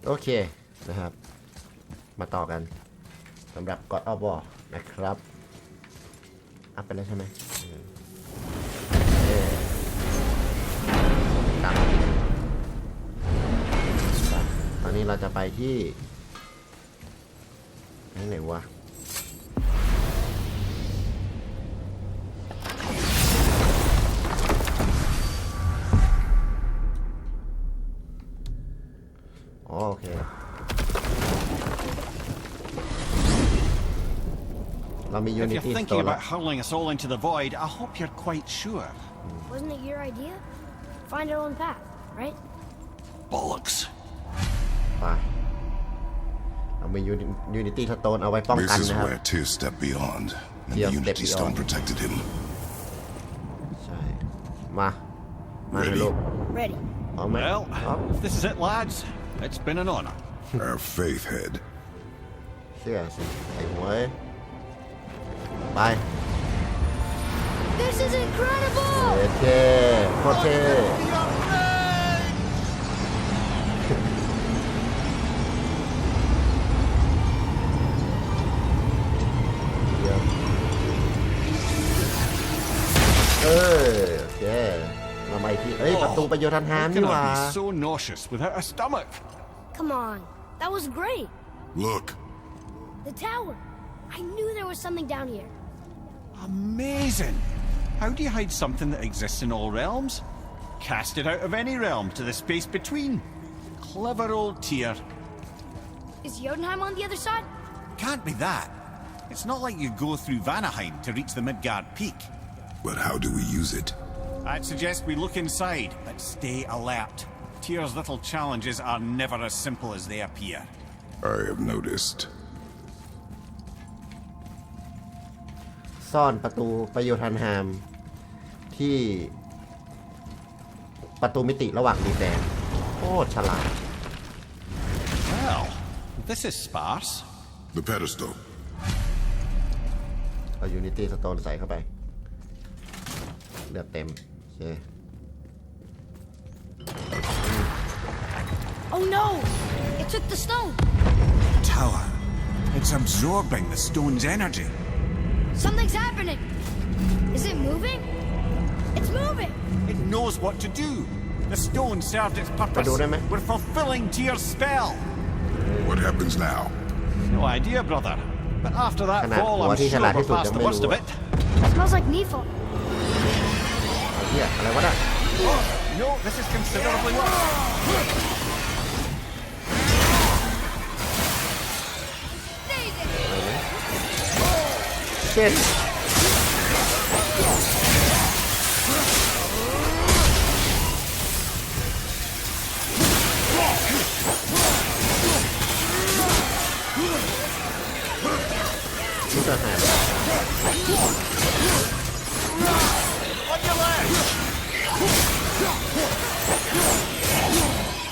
โอเคนะครับมาต่อกันสำหรับ God of War นะครับอัพไปแล้วใช่ไหมตามตอนนี้เราจะไปที่ไหนวะโอเคเรามี Unity If you're thinking about hurling us all into the void, I hope you're quite sure. Wasn't it your idea? Find our own path, right? Bollocks. ไปเรามี Unity Stone เอาไว้ป้องกันนะครับ This is where Tyr stepped beyond, and the Unity Stone protected him. ใช่มาเลยลูก Ready. Well, if this is it, lads, it's been an honor. Our faith head. เชื่อสิไอ้หัวไป This is incredible. เท่โคตรเท่โอเคเราไปที่ประตูประโยชน์ทันหามนี่หว่า So nauseous without a stomach. Come on, that was great. Look. The tower. I knew there was something down here. Amazing. How do you hide something that exists in all realms? Cast it out of any realm to the space between. Clever old Tyr. Is Jotunheim on the other side? Can't be that. It's not like you go through Vanaheim to reach the Midgard peak. But how do we use it? I'd suggest we look inside, but stay alert. Tyr's little challenges are never as simple as they appear. I have noticed. ซ่อนประตูประโยชน์ทันหามที่ประตูมิติระหว่างดินแดนโคตรฉลาด Well, this is sparse. The pedestal. เอา Unity Stone ใส่เข้าไปเลือดเต็มโอเค Oh no! It took the stone. Tower. It's absorbing the stone's energy. Something's happening. Is it moving? It's moving. It knows what to do. The stone served its purpose. We're fulfilling Tyr's spell. What happens now? No idea, brother. But after that fall, I'm sure we're past the worst of it. Smells like Nepal. เหี้ยอะไรวะน่ะ No, this is considerably worse. Shit. นี่จะหาย On your left.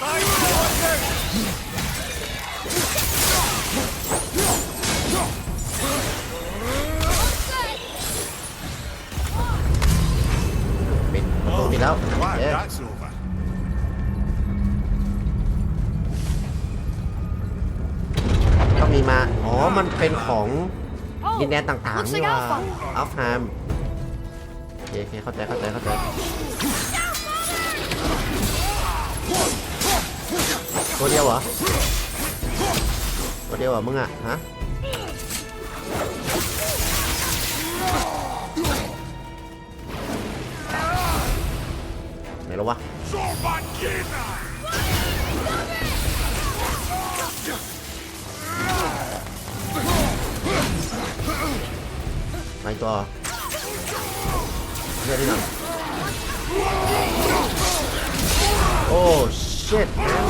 Right, watch out. ปิดประตูปิดแล้ว Wow, that's over. ต้องมีมาอ๋อมันเป็นของดินแดนต่างๆนี่ว่าอัฟฮามโอเคเข้าใจตัวเดียวเหรอมึงอ่ะฮะไหนแล้ววะไปตัวเลือดนี่หน่อยโอ้ shit man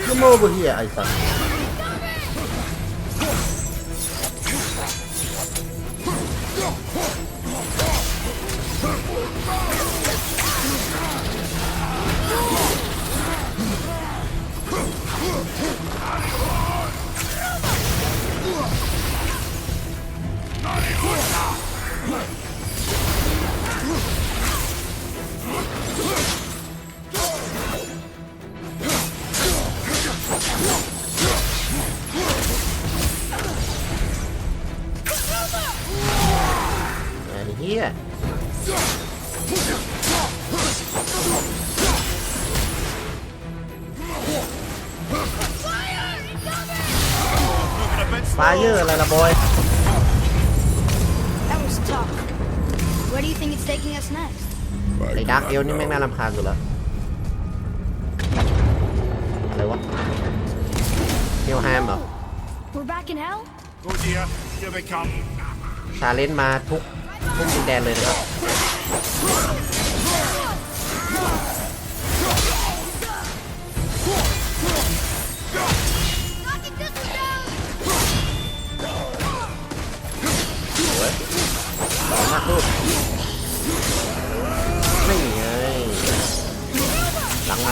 Come over here ไอ้สัสเฮียไฟเยอร์อะไรล่ะบอย That was tough. Where do you think it's taking us next? ไอ้ดาร์กเอลนี่แม่งน่ารำคาญอยู่แล้วอะไรวะเฮลแฮมเหรอ We're back in hell? Oh dear, here they come. ชาเลนจ์มาทุกดินแดนเลยนะครับมากลูกนี่ไงหลังมา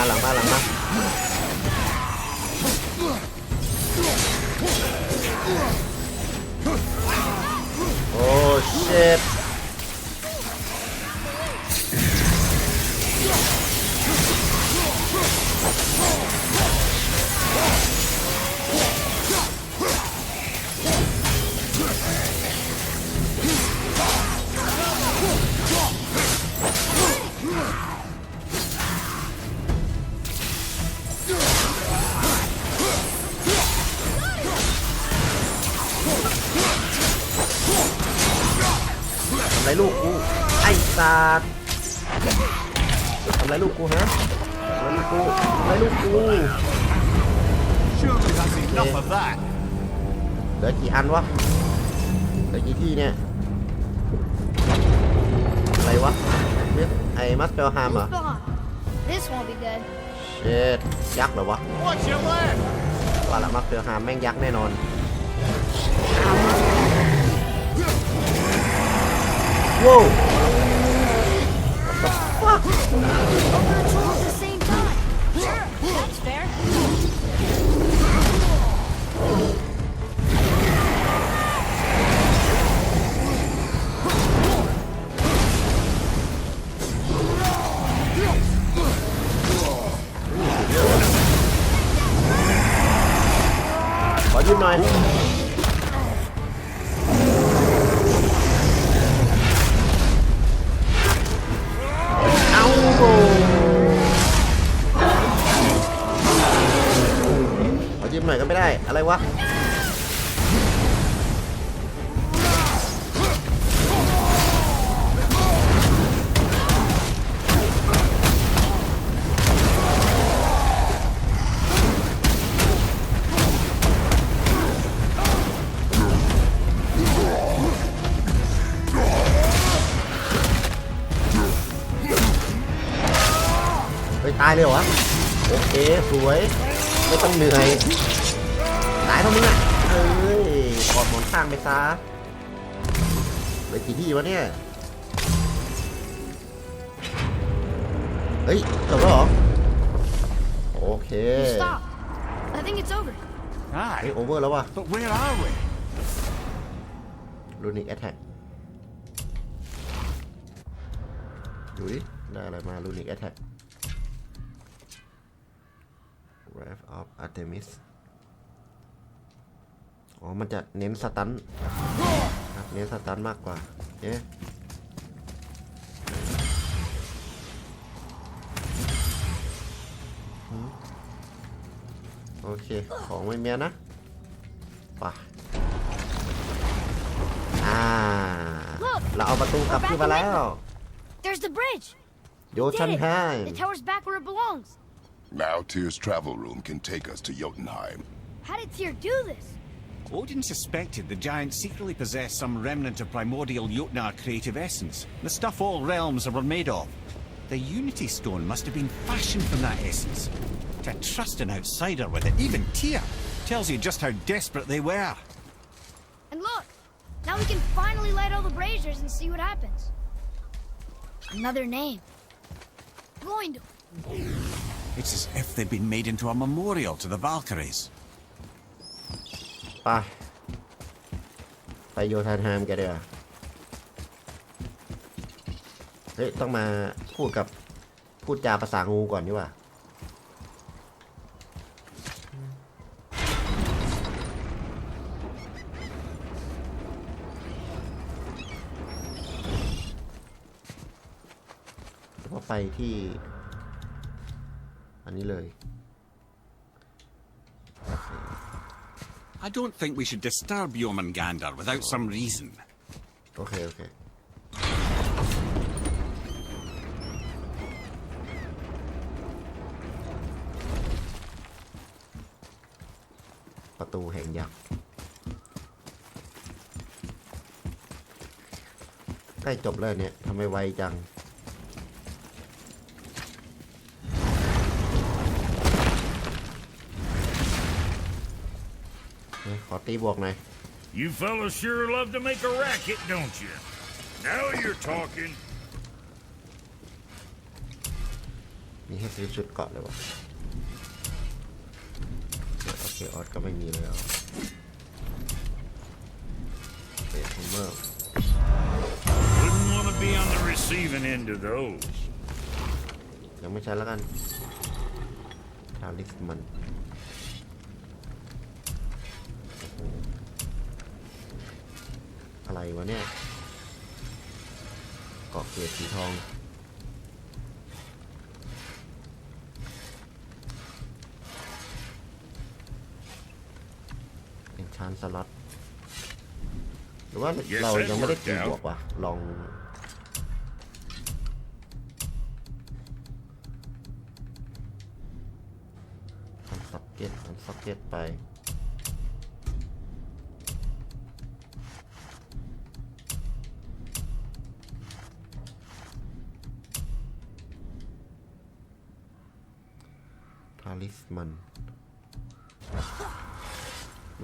โอ้ชิตทำไรลูกกูไอ้สัตว์ทำไรลูกกูฮะทำไรลูกกู Surely that's enough of that. เหลือกี่อันวะเหลือกี่ที่เนี่ยอะไรวะไอ้มัสเปลฮามเหรอ Who's behind? This won't be good. เช็ดยักษ์เหรอวะ What's your left? ว่าละมัสเปลฮามแม่งยักษ์แน่นอนว้าว What the fuck Control at the same time. Sure, that's fair. ขอยืมหน่อยเอาโหขอยืมหน่อยก็ไม่ได้อะไรวะตายเลยเหรอโอเคสวยไม่ต้องเหนื่อยตายเท่ามึงอ่ะเอ้ยกอดหมอนข้างไปซะเหลือกี่ที่วะเนี่ยเฮ้ยจบแล้วเหรอโอเค Stop. I think it's over. เฮ้ย Aye, โอเวอร์แล้ววะ but where are we? ลูนิกแอทแทกดูดิได้อะไรมาลูนิกแอทแทกWrath of Artemis อ๋อมันจะเน้นสตันครับเน้นสตันมากกว่าโอเคของไม่เมียนะป่ะเราเอาประตูกลับขึ้นมาแล้ว There's the bridge. โยชันไฮ The tower's back where it belongs. Now Tyr's travel room can take us to Jotunheim. How did Tyr do this? Odin suspected the giant secretly possessed some remnant of primordial Jotnar creative essence, the stuff all realms were made of. The Unity Stone must have been fashioned from that essence. To trust an outsider with it, even Tia, tells you just how desperate they were. And look, now we can finally light all the braziers and see what happens. Another name. Going to. It's as if they'd been made into a memorial to the Valkyries. ไปโยธาไทม์กันดีกว่าเฮ้ยต้องมาพูดจาภาษางูก่อนดีกว่าก็ไปที่อันนี้เลย I don't think we should disturb Jormungandr without some reason. โอเคประตูแห่งยักษ์ใกล้จบแล้วเนี่ยทำไมไวจังขอตีบวกหน่อย You fellas sure love to make a racket, don't you? Now you're talking. มีให้ซื้อชุดเกาะเลยวะโอเคออสก็ไม่มีแล้วเบสเมอร์ Wouldn't want to be on the receiving end of those. ยังไม่ใช่แล้วกันทาลิสมันอะไรวะเนี่ยเกาะเกศสีทองเป็นชานสล็อตหรือว่าเรายังไม่ได้ตีบวกว่ะลองทำซ็อกเก็ตไปทาลิสมัน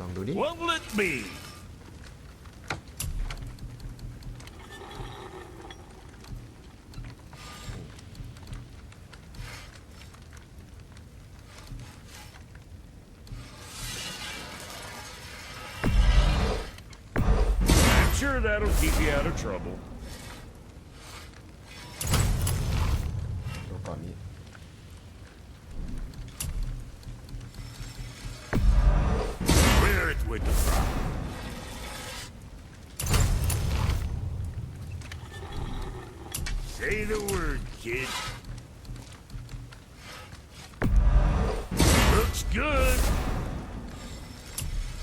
ลองดูดิ What'll it be? I'm sure that'll keep you out of trouble. ดูก่อนนี้ Clear it with the frog. Say the word, kid. Looks good.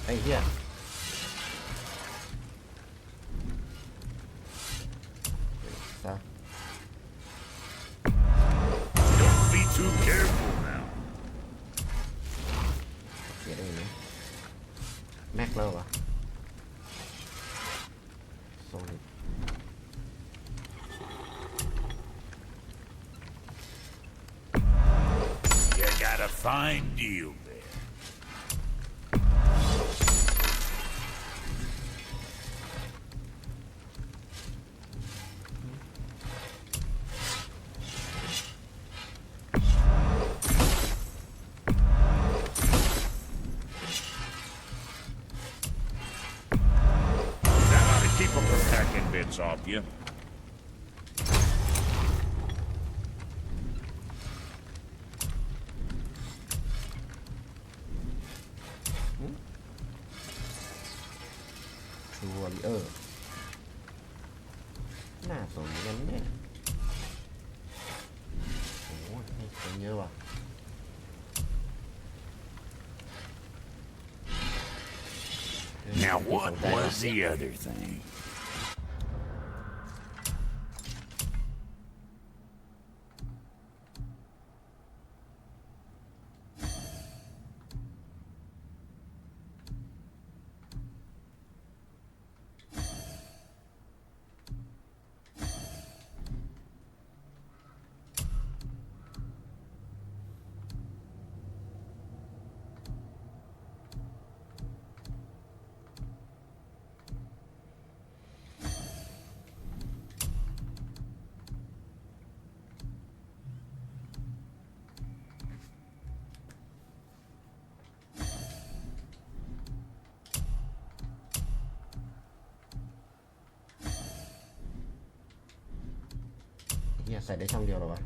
ไอ้เหี้ย ซะ Don't be too careful now. เสียได้ไหมแม็กแล้ววะโซลิด You got a fine deal there. That ought to keep them from hacking bits off you. ชูวอริเออร์น่าสนกันเนี่ยโอ้โหให้คนเยอะว่ะ Now what was the other thing? เนี่ยใส่ได้ช่องเดียวหรอวะ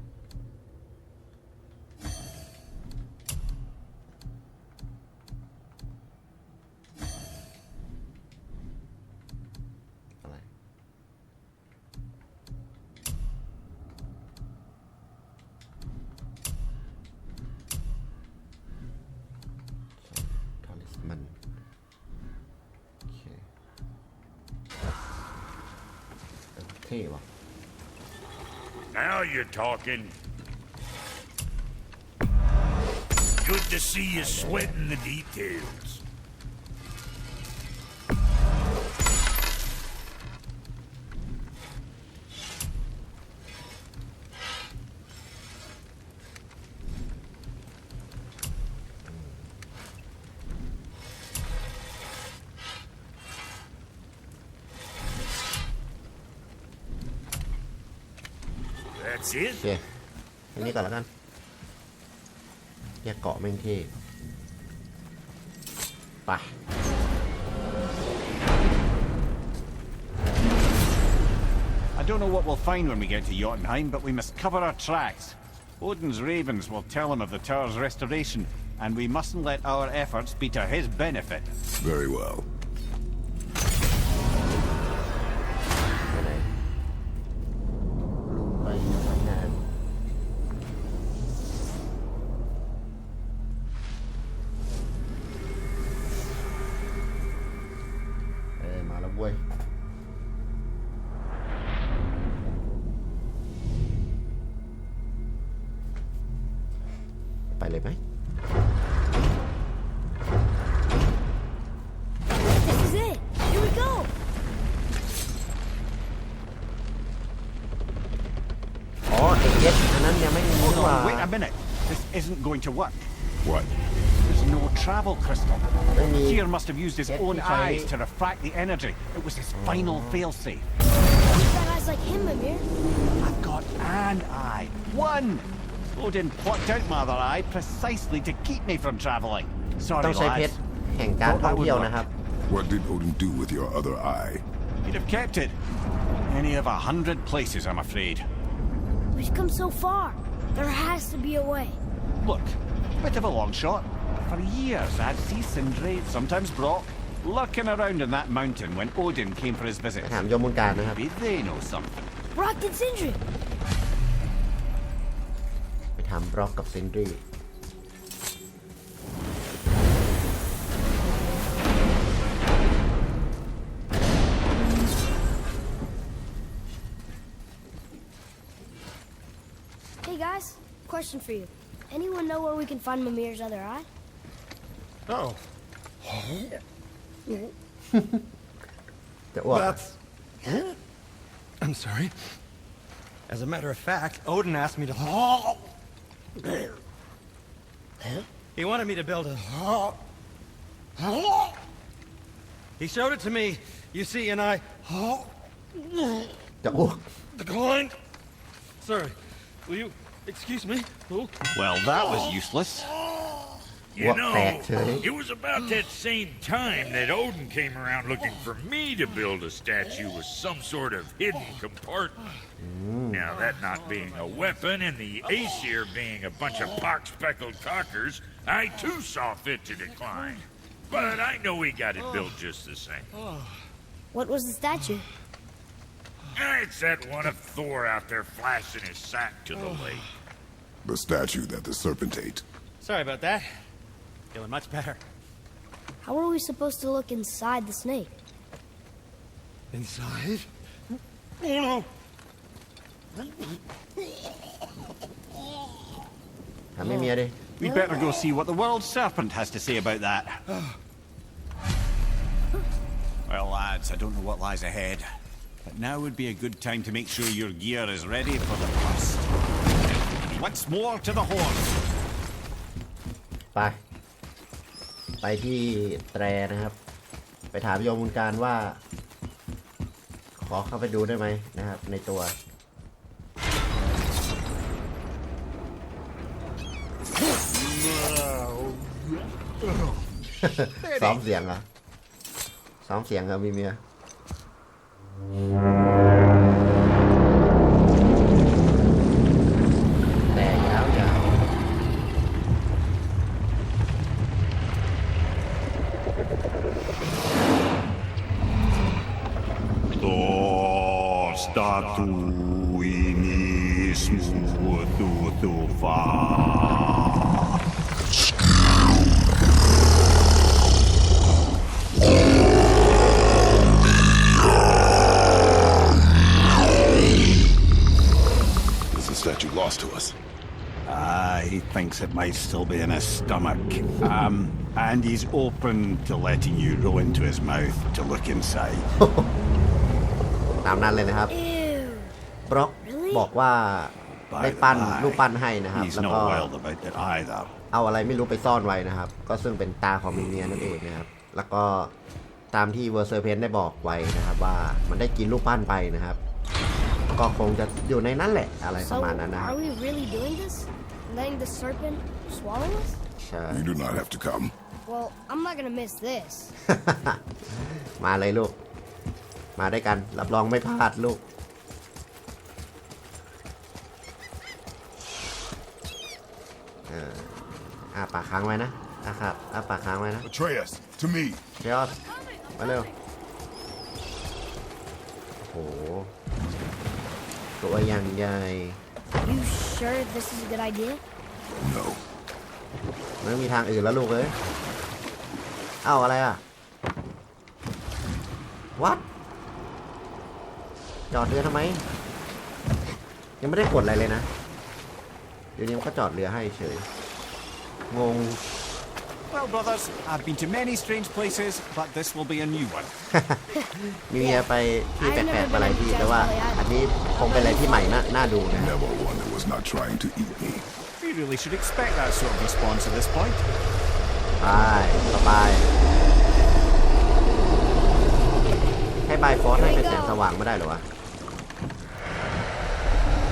อะไรทอริสมันโอเคเท่ว่ะ Now you're talking. Good to see you sweating the details. That's โอ it? เคอันนี้ก่อนแล้วกันแยกเกาะแม่งเท่ไป I don't know what we'll find when we get to Jotunheim, but we must cover our tracks. Odin's ravens will tell him of the tower's restoration, and we mustn't let our efforts be to his benefit. Very well. ไปไหนลุงไปงานมาแล้วเว้ยไปเลยไหม This is it. Here we go. อ๋อเอ็กอันนั้นยังไม่มีนี่ Hold หว่า on, wait a minute. This isn't going to work. What? There's no travel crystal. I mean- Tyr must have used his own Yes, I- eyes to refract the energy. It was his final failsafe. You've got eyes like him, Mimir. I've got an eye. One! Odin plucked out my other eye precisely to keep me from travelling. ต้ Sorry, องใช้เพช lads. รแห่งการท่องเที่ยวนะครับ What did Odin do with your other eye? He'd have kept it. Any of 100 places, I'm afraid. We've come so far. There has to be a way. Look, bit of a long shot. For years, I'd see Sindri, sometimes Brock, lurking around in that mountain when Odin came for his ไป visit. ถามโยมมูลการนะครับ Maybe they know something. Brock and Sindri. ไปถามบล็อกกับซินดรี Hey guys, question for you. Anyone know where we can find Mimir's other eye? Oh, จะอ้วก that's. I'm sorry. As a matter of fact, Odin asked me to. He wanted me to build a. He showed it to me, you see, and I จะอ้วก declined. Sorry, will you excuse me? Oh. Well, that was useless. You What know, factory? it was about that same time that Odin came around looking for me to build a statue with some sort of hidden compartment. Now, that not being a weapon and the Aesir being a bunch of pock-speckled cockers, I too saw fit to decline. But I know he got it built just the same. What was the statue? It's that one of Thor out there flashing his sack to the lake. The statue that the serpent ate. Sorry about that. Feeling much better. How are we supposed to look inside the snake? Inside? Oh no! ถามไม่เมียดิ We'd better go see what the world serpent has to say about that. Well, lads, I don't know what lies ahead, but now would be a good time to make sure your gear is ready for the blast. Once more to the horn. ไป ไปที่แตรนะครับ ไปถามโยมมูลการว่า ขอเข้าไปดูได้ไหมนะครับ ในตัว ซ้อมเสียงเหรอ ซ้อมเสียงเหรอมีเมีย Is the statue lost to us? He thinks it might still be in his stomach. And he's open to letting you roll into his mouth to look inside. ตามนั้นเลยนะครับ Ew. บล็อกบอกว่าได้ปั้นรูปปั้นให้นะครับ He's แล้ว not ก็ wild about it either. เอาอะไรไม่รู้ไปซ่อนไว้นะครับ ก็ซึ่งเป็นตาของมิเนียนั่นเองนะครับ แล้วก็ตามที่เวอร์เซอร์เพนได้บอกไว้นะครับว่ามันได้กินรูปปั้นไปนะครับ ก็คงจะอยู่ในนั้นแหละอะไรประ So, มาณนั้นนะครับ are we really doing this? Letting the serpent swallow us? ใช่ You do not have to come. Well, I'm not gonna miss this. มาเลยลูก มาด้วยกัน รับรองไม่พลาดลูกปากค้างไว้นะนะครับปากค้างไว้นะ Atreus, to me. เดี๋ยวมาเร็วโอ้โหตัวอย่างใหญ่ You sure this is a good idea? No. ไม่มีทางอื่นแล้วลูกเอ้ยเอ้าอะไรอ่ะ What จอดเรือทำไมยังไม่ได้กดอะไรเลยนะเดี๋ยวนี้มันก็จอดเรือให้เฉยงง Well, brothers, I've been to many strange places, but this will be a new one. มีเมียไปที่แปลกๆอะไรที่แต่ว่าอันนี้คงเป็นอะไรที่ใหม่น่าดูนะ Never one that was not trying to eat me. We really should expect that sort of response at this point. ไปต่อไปให้บายฟอสให้เป็นแสงสว่างไม่ได้เหรอวะ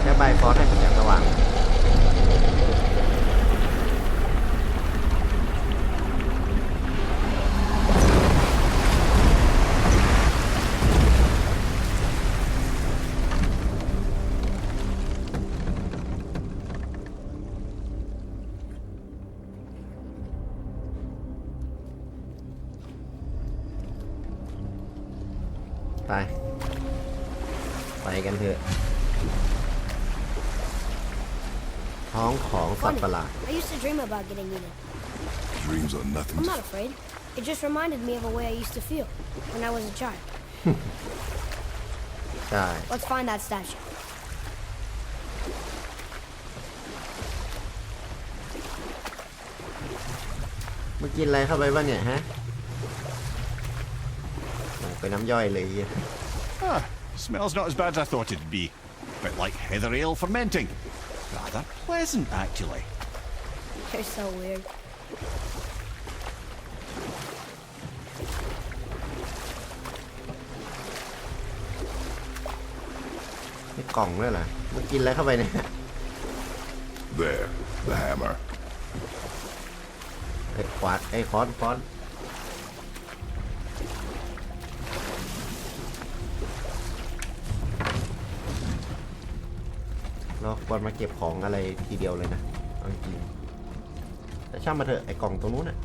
แค่บายฟอสให้เป็นแสงสว่างไปกันเถอะท้องของสัต Funny. ว์ประหลาด I used to dream about getting eaten. Dreams are nothing I'm to... not afraid. It just reminded me of a way I used to feel when I was a child. ใช่ Let's find that statue. เมื่อกินอะไรเข้าไปบ้างเนี่ยฮะเป็นน้ำย่อยเลย Smells not as bad as I thought it'd be. Bit like heather ale fermenting. Rather pleasant, actually. They're so weird. มีกล่องด้วยเหรอเมื่อกินอะไรเข้าไปเนี่ย There, the hammer. ขวานค้อนเราควรมาเก็บของอะไรทีเดียวเลยนะเอาจริงแต่ช่างมาเถอะไอ้กล่องตรงนู้นน่ะ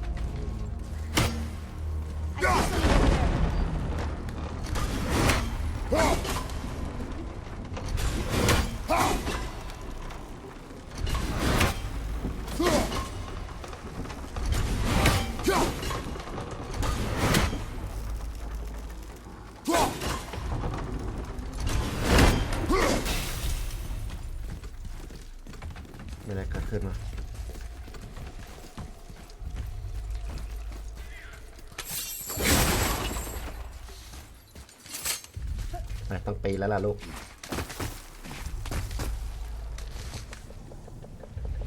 มีอะไรเกิดขึ้นมาต้องปีนแล้วล่ะลูก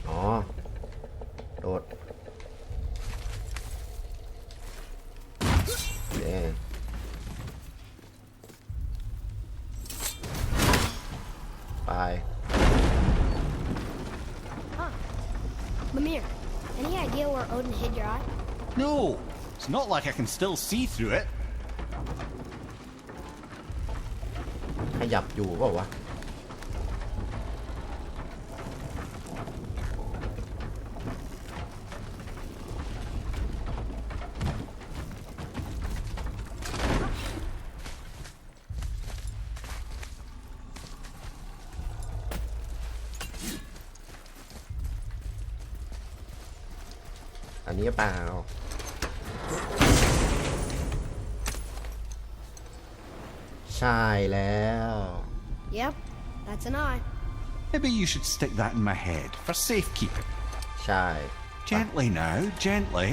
อ๋อโดดเนี่ยไป Mimir, any idea where Odin hid your eye? No, it's not like I can still see through it. ขยับอยู่เปล่าวะ อันนี้เปล่าใช่แล้ว Yep, that's an eye. Maybe you should stick that in my head for safekeeping. ใช่ Gently now, gently.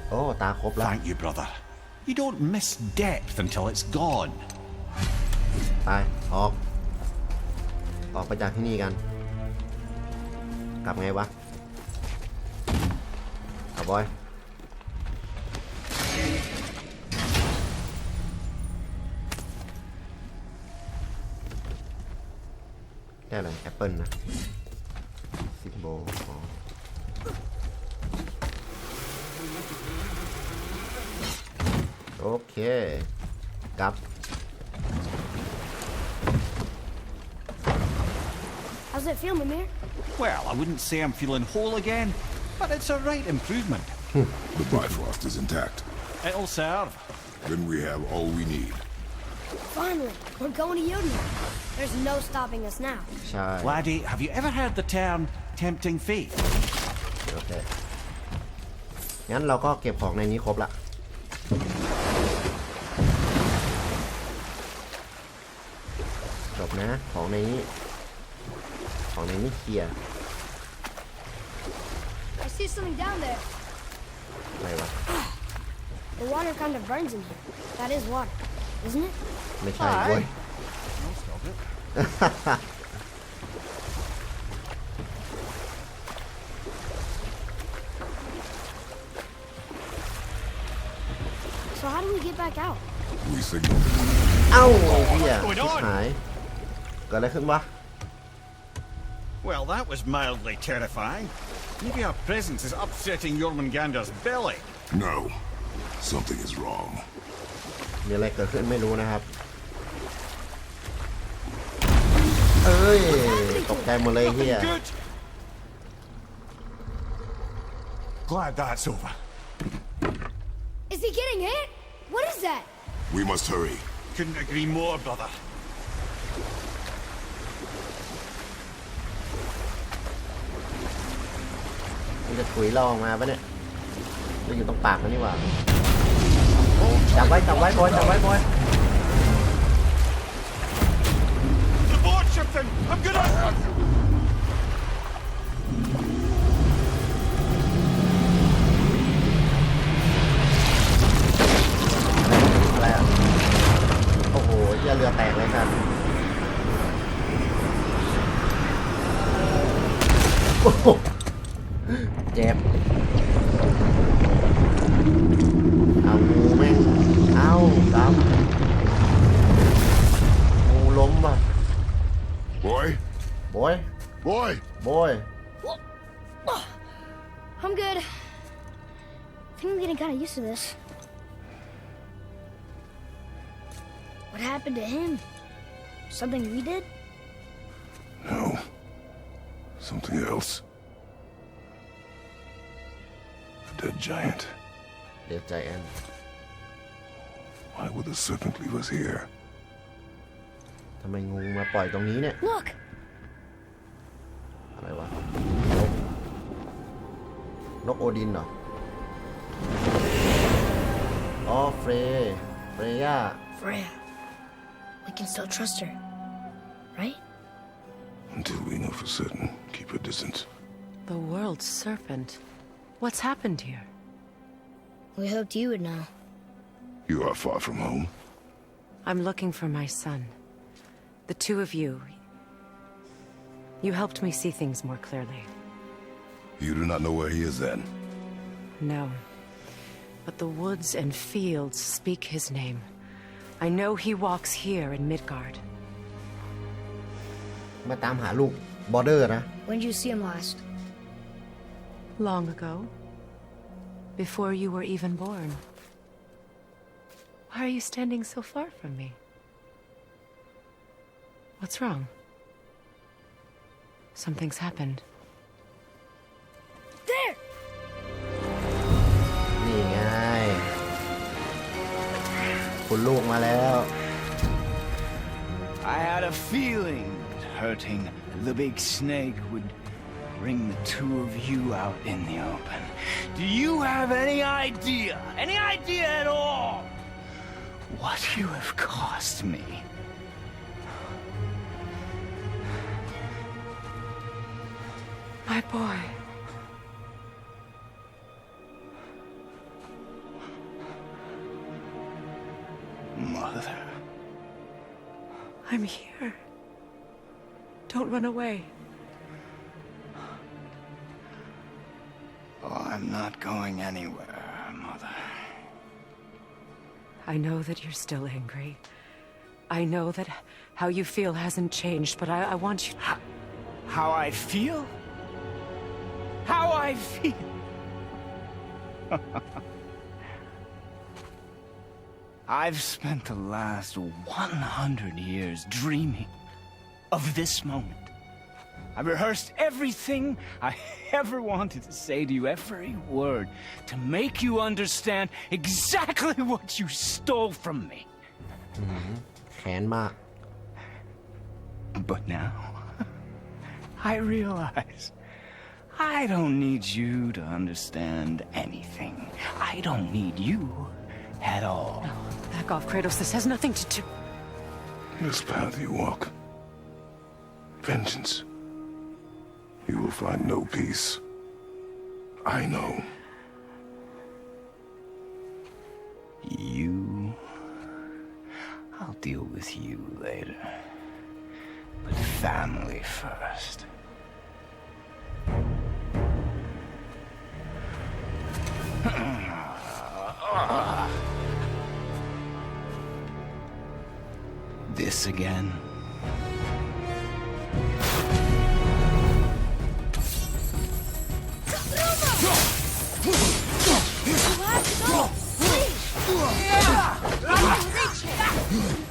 โอ้ตาครบแล้ว Thank you, brother. You don't miss depth until it's gone. ไปออกไปจากที่นี่กันกลับไงวะเอาบอยได้อะไรแอปเปิลนะซิมโบโอเคกลับ How's it feel, Mimir? Well, I wouldn't say I'm feeling whole again, but it's a right improvement. The Bifrost is intact. It'll serve. Then we have all we need. Finally, we're going to Jotunheim. There's no stopping us now. ใช่ Laddie, have you ever heard the term tempting fate? โอเคงั้นเราก็เก็บของในนี้ครบละจบนะของในนี้เคลียร์ I see something down there. อะไรวะ The water kind of burns in here. That is water, isn't it? ไม่ใช่เว้ย Most of it. So how do we get back out? We signal. เอ้าเฮียชิบหายเกิดอะไรขึ้นวะ Well, that was mildly terrifying. Maybe our presence is upsetting Jormungandr's belly. No. Something is wrong. มีอะไรเกิดขึ้นไม่รู้นะครับเอ้ยตกใจหมดเลยเฮีย Good. Glad that's over. Is he getting hit? What is that? We must hurry. Couldn't agree more, brother. มันจะถุยเราออกมาปะเนี่ยเราอยู่ตรงปากมันนี่หว่าจับไว้บอย The boat shifting. I'm gonna. อะไรอ่ะโอ้โหเหี้ยเรือแตกเลยครับโอ้โหเจ็บเอางูแม่งเอาซ้ำงูล้มว่ะ Boy? บอย Boy! Oh, I'm good. I think I'm getting kind of used to this. What happened to him? Something we did? No. Something else. A dead giant. เดี๋ยวใจแอน Why would the serpent leave us here? ทำไมงูมาปล่อยตรงนี้เนี่ย Look! อะไรวะนกโอดินเหรออ๋อเฟย่า Freya. We can still trust her, right? Until we know for certain, keep a distance. The world's serpent. What's happened here? We hoped you would know. You are far from home. I'm looking for my son. The two of you. You helped me see things more clearly. You do not know where he is then? No. But the woods and fields speak his name. I know he walks here in Midgard. มาตามหาลูกบอร์เดอร์นะ When did you see him last? Long ago. Before you were even born. Why are you standing so far from me? What's wrong? Something's happened. There! นี่ไงคุณลูกมาแล้ว I had a feeling that hurting the big snake would bring the two of you out in the open. Do you have any idea at all, what you have cost me? My boy. Mother. I'm here. Don't run away. Oh, I'm not going anywhere, Mother. I know that you're still angry. I know that how you feel hasn't changed, but I want you... How I feel? How I feel? I've spent the last 100 years dreaming of this moment. I rehearsed everything I ever wanted to say to you, every word, to make you understand exactly what you stole from me. แค้นมาก But now, I realize I don't need you to understand anything. I don't need you at all. No, back off, Kratos. This has nothing to do... This path you walk, vengeance, you will find no peace. I know. You... I'll deal with you later. But family first. This again?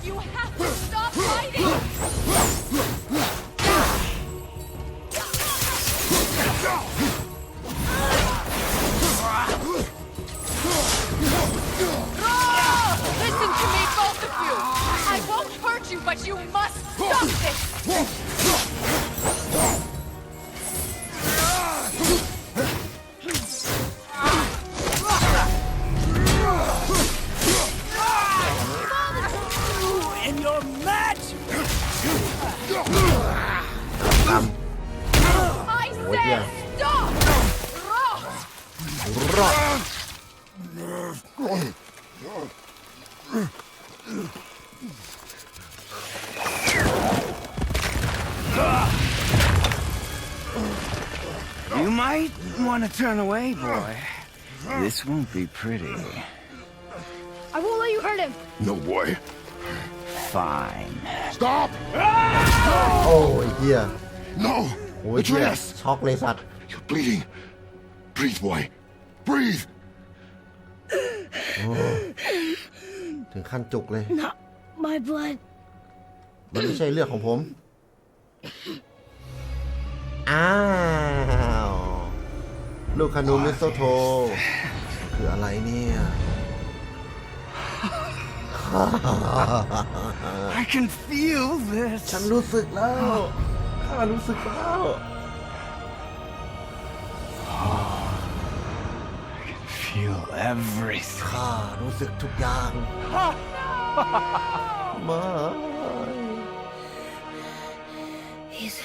You have to stop fighting! Listen to me, both of you! I won't hurt you, but you must stop this! And your match! I said stop! รอด You might want to turn away, boy. This won't be pretty. I won't let you hurt him. No, boy. Fine. Stop! โอ้ยเฮีย No! โอ้ยเฮีย Atreus! ช็อกเลยสัตว์ You're bleeding. Breathe, boy. Breathe! ถึงขั้นจุกเลย Not my blood. มันไม่ใช่เลือดของผม อ้าว ลูกคานูมิโซโท คืออะไรเนี่ย I can feel this. ฉันรู้สึกแล้ว ข้ารู้สึกแล้ว Feel everything. ข้ารู้สึกทุกอย่างไม่ He's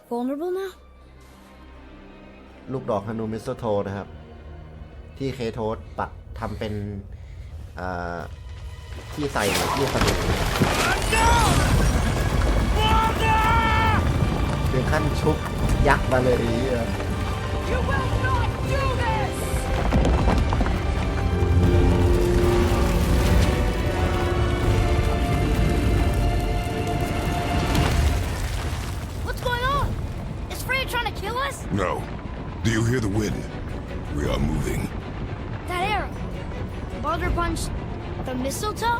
vulnerable now? ลูกดอกฮานูมิโซโทนะครับ ที่เคโทสปักทำเป็นที่ใส่ลูกกระสุนถึงขั้นชุบยักษ์มาเลย You will not do this! What's going on? Is Freya trying to kill us? No. Do you hear the wind? We are moving. That arrow. Baldur punched the mistletoe?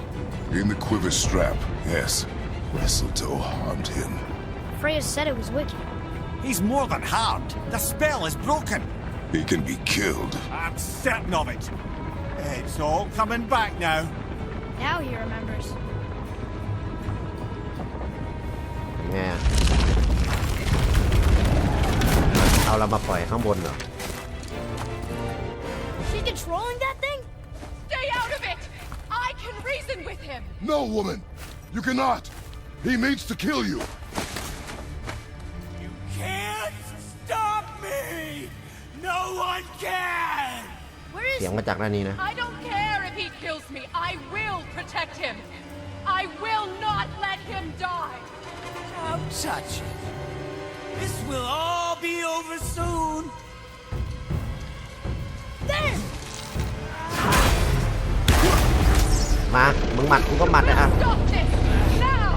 In the quiver strap, yes. Mistletoe harmed him. Freya said it was wicked. He's more than harmed. The spell is broken. He can be killed. I'm certain of it. It's all coming back now. Now he remembers. ไงต เอาเรามาปล่อยข้างบนเหรอ Is she controlling that thing? Stay out of it! I can reason with him! No, woman! You cannot! He means to kill you! You can't stop me! No one can! Where is เสียงมาจากด้านนี้นะ I don't care if he kills me. I will protect him. I will not let him die. Don't touch it. This will all be over soon. there? มามึงหมัดกูก็หมัดเลยอ่ะ Stop this now!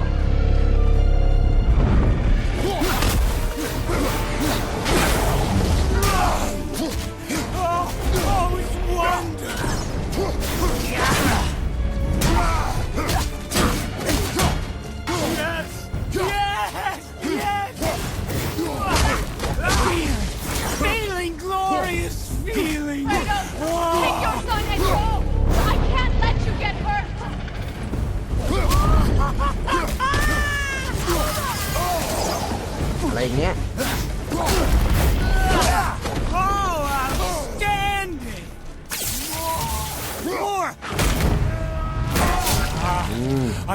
Oh, it's wonderful. Yes! Yes! Yes! Feeling glorious feeling. Kratos, take your son and go! I can't let you get hurt! อะไรอย่างเงี้ย Oh, outstanding! More!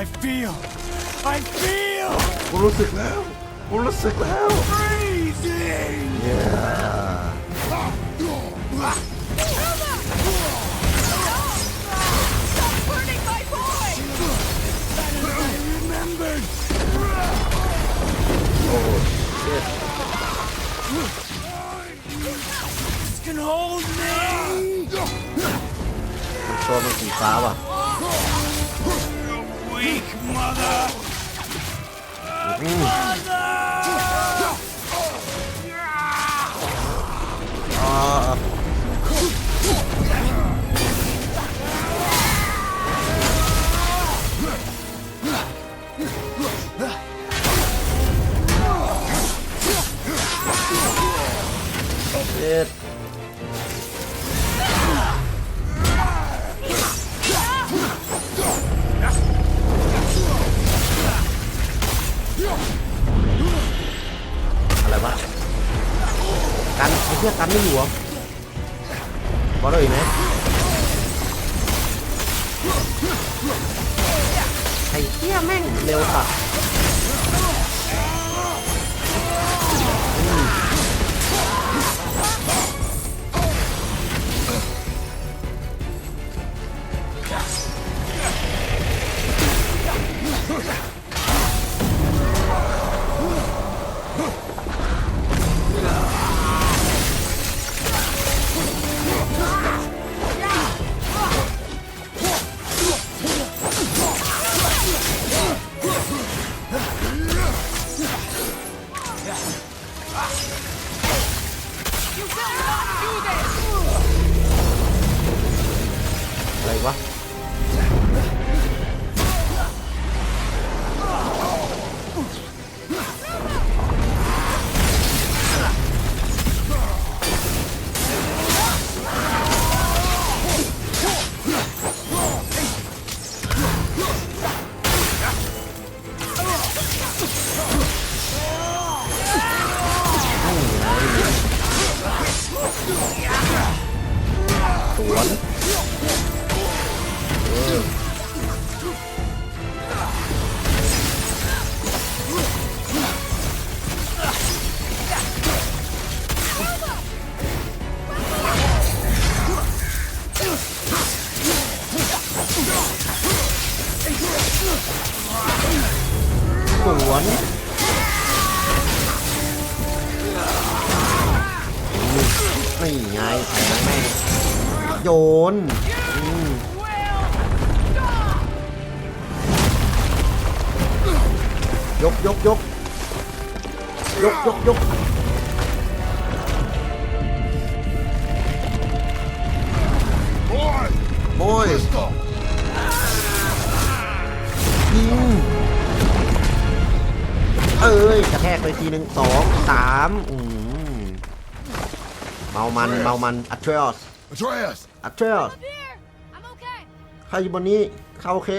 I feel! กูรู้สึกแล้วกูรู้สึกแล้ว Freezing! Stop hurting my boy! Remembered! โอ้เจ็บ This can hold me! ตัวมันสีฟ้าว่ะ Weak mother! อืม Mother! อ่าเจ็บอะไรวะกันไอ้เหี้ยกันไม่อยู่เหรอบอลเลยไหมไอ้เหี้ยแม่งเร็วสัสอะไรวะสวนนี่ไงแทงแม่งโยนยกBoy! โอ้ย Pistol! ยิงเอ้ยกระแทกไปทีหนึ่ง2 3เมามันอัตเทรอส Atreus! Here! I'm okay. ใครอยู่บนนี้เข้าโอเค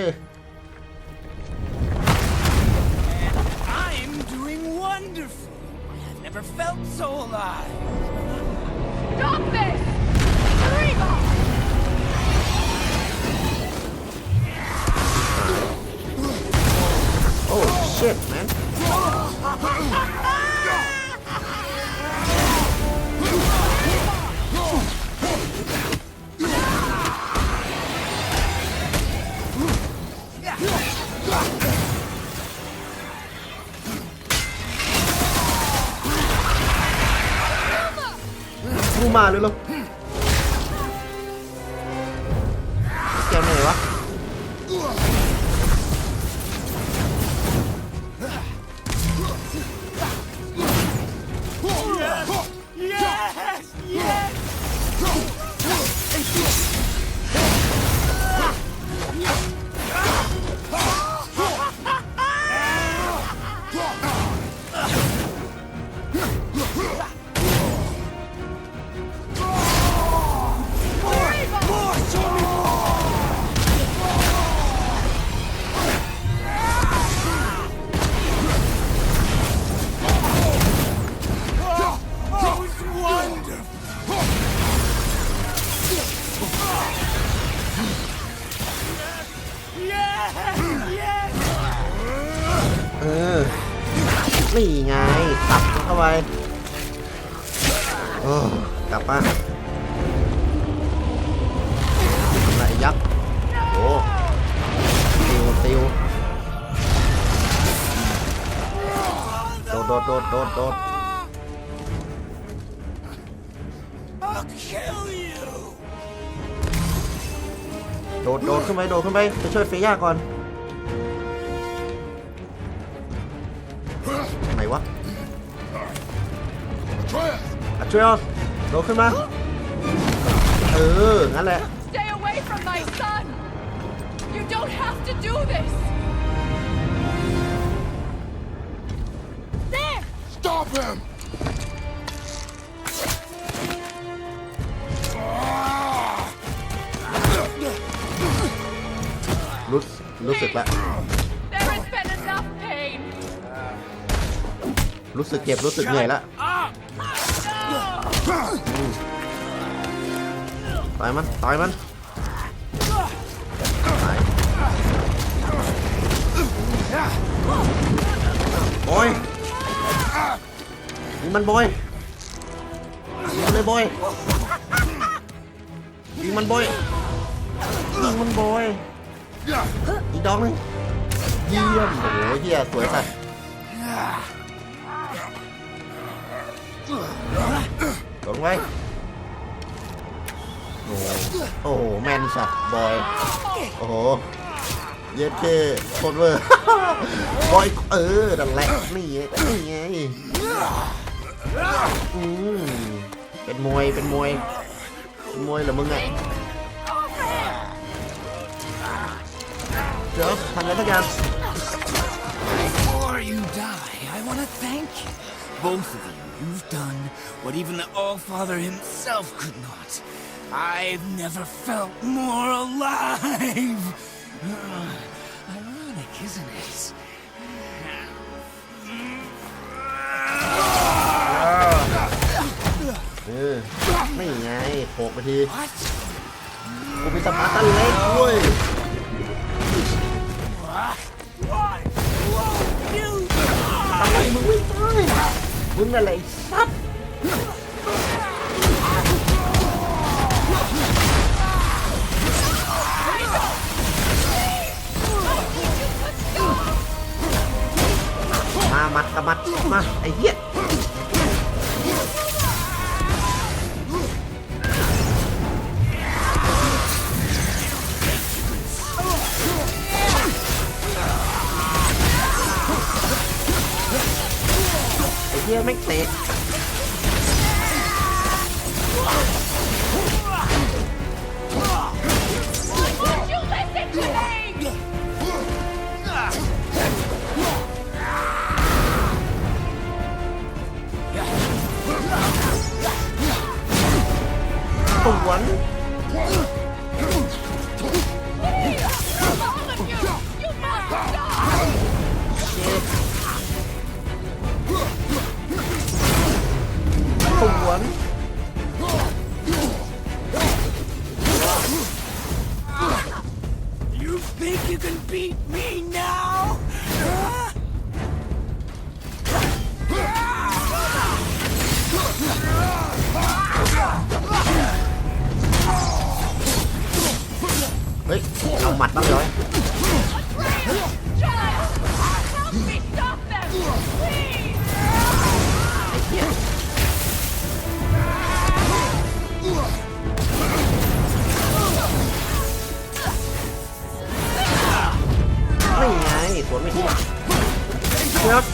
I'm doing wonderful. I have never felt so alive. Stop this! Reba! Oh shit man กูมาเลยเหรอแกไหนวะนี่ไงตับเข้าไปกลับมาทำไรยักษ์โอ้ติวโดดโดดขึ้นไปไปช่วยเฟย่าก่อนไหนวะอัตเทรียสโดดขึ้นมางั้นแหละ Stay away from my son! You don't have to do this! There! Stop him! รู้สึกละ There has been enough pain! รู้สึกเจ็บรู้สึกเหนื่อยละต่อยมันตายบอยยิงมันบอยยิงมันเลยบอยยิงมันบอยอีกดอกนึงเยี่ยมโอ้โหเหี้ยสวยสัสลงไว้โอ้โหแมนสัสบอยโอ้โหเย็ดเคโคตรเวอร์บอยดันแหละนี่ไงเป็นมวยเหรอมึงไงเดี๋ยวทำอะไรสักอย่าง Before you die, I want to thank you. Both of you. You've done what even the All-Father himself could not. I've never felt more alive. Ironic, isn't it? ไม่ไงโผล่ไปทีกูมีสปาร์ตันเล็กด้วยอะไรมึงไม่ตายมึงอะไรสัตว์มามัดมาไอ้เหี้ยไม่เตะตวน สวน You think you can beat me now? Huh? เฮ้ยเอาหมัดบ้างเลย Help me stop them! Please! ไอ้เหี้ยไม่ไงสวนไม่ทิ้งครับ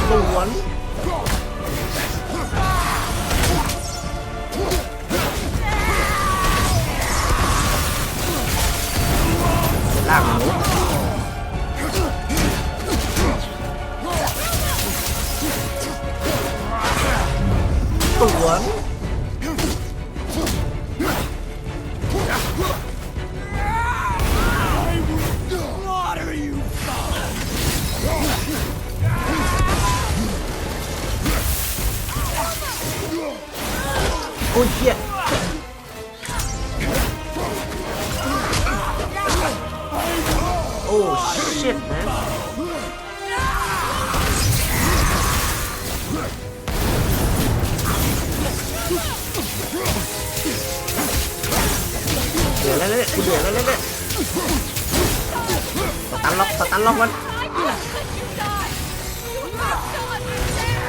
สวนล่างหนูสวน Slaughter you! โอ้ยเหี้ยโอ้ shit man เดือดแล้วเนี่ยกูเดือดแล้วเนี่ยสตันล็อกมัน I just let you die! You must understand!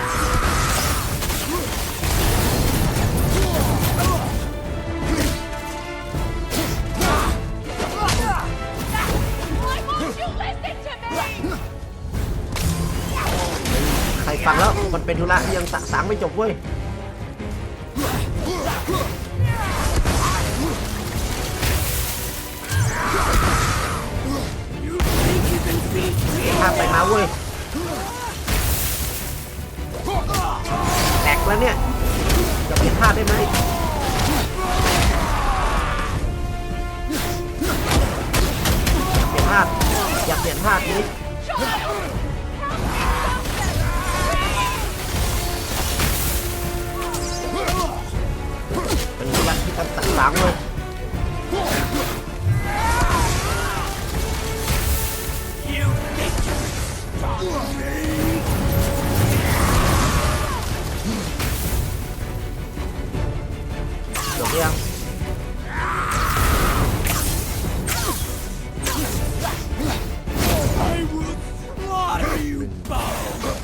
Why won't you listen to me? ใครฟังแล้วมันเป็นธุระที่ยังสะสางไม่จบเว้ยข้ามไปมาเว้ยแตกแล้วเนี่ยจะเปลี่ยนท่าได้ไหมอยากเปลี่ยนท่าทีนี้เป็นธุระที่ต้องสะสางเลยจบยัง I will slaughter you both!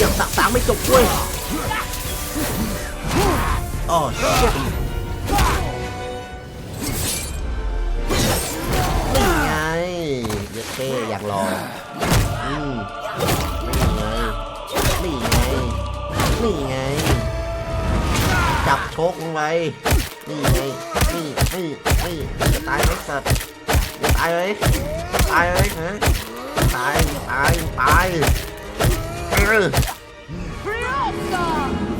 ยังสะสางไม่จบด้วยอ๋อเชี่ยนี่ไงเยเท่อย่างรอนี่ไงนี่ไงจับโชกลงไปนี่ไงนี่จะตายไหมสัตว์จะตายไหมฮะตาย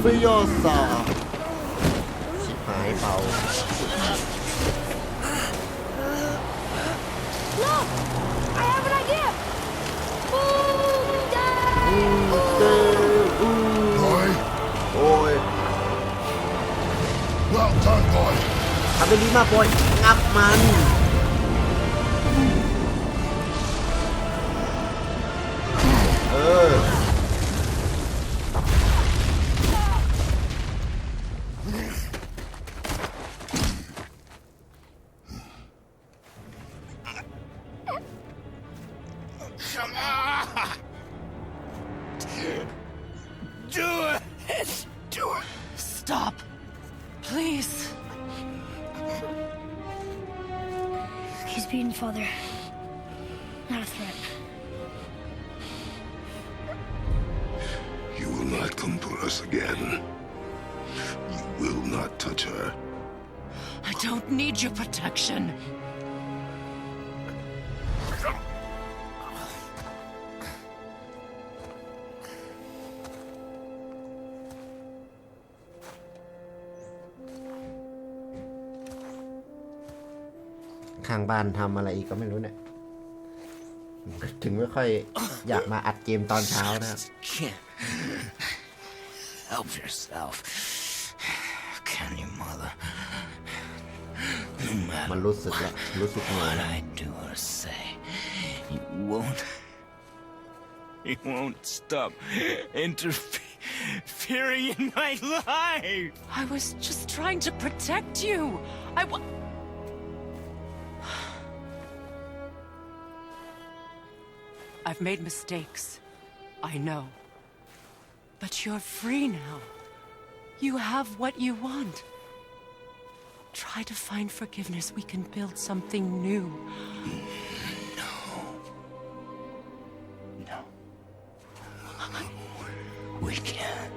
ฟิโยซาชิบหายเปล่า Look! I have an idea! โอ้ย Well done, boy. ทำได้ดีมากบอยงับมัน Please. He's beaten, Father. Not a threat. You will not come for us again. You will not touch her. I don't need your protection.ข้างบ้านทำอะไรอีกก็ไม่รู้เนี่ย ถึงไม่ค่อยอยากมาอัดเกมตอนเช้านะครับ Can't help yourself. Can you, Mother? No มัน matter รู้สึกแล้วรู้สึกเหนื่อย what แล้ว I do or say, you won't stop interfering in my life. I was just trying to protect you. I've made mistakes. I know. But you're free now. You have what you want. Try to find forgiveness. We can build something new. No. We can't.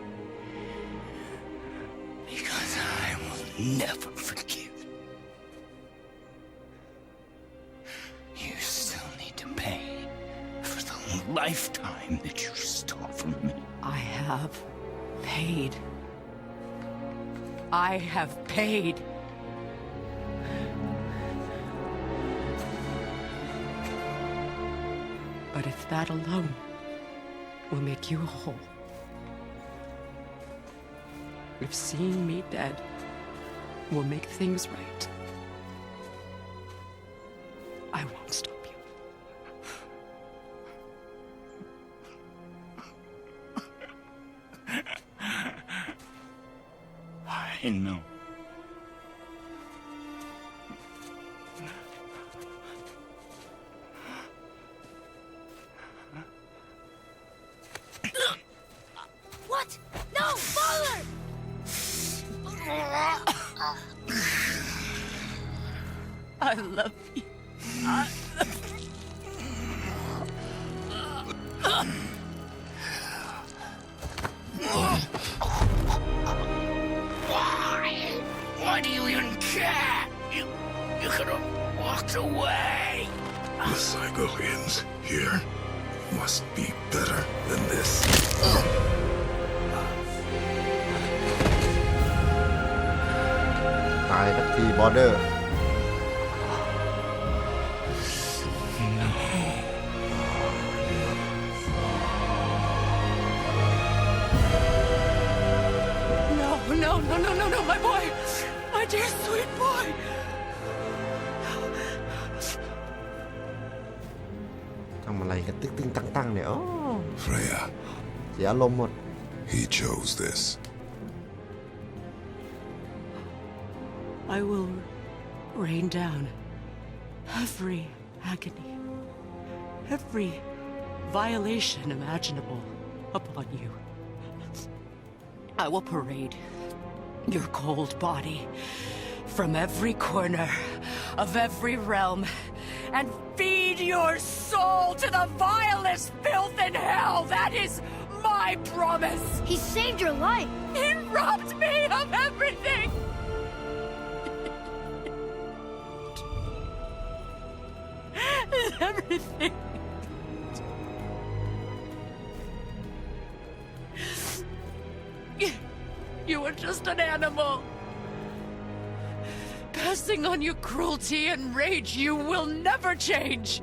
Because I will never forgive. You still need to pay for the lifetime that you stole from me. I have paid. I have paid. But if that alone will make you whole, if seeing me dead will make things right, I won't stop you. I know. What? No, Father! I love you. Why do you even care? You could have walked away. The cycle ends here. Must be better than this. ตายทักทีบอร์เดอร์ No, my boy! My dear sweet boy! ทำอะไรกันตึกตึงตั้งๆเนี่ยโอ้ Freya, เสียอารมณ์หมด he chose this. I will rain down every agony, every violation imaginable upon you. I will parade your cold body from every corner of every realm and feed your soul to the vilest filth in hell. That is my promise. He saved your life. He robbed me of everything. Everything. You were just an animal. Passing on your cruelty and rage, you will never change.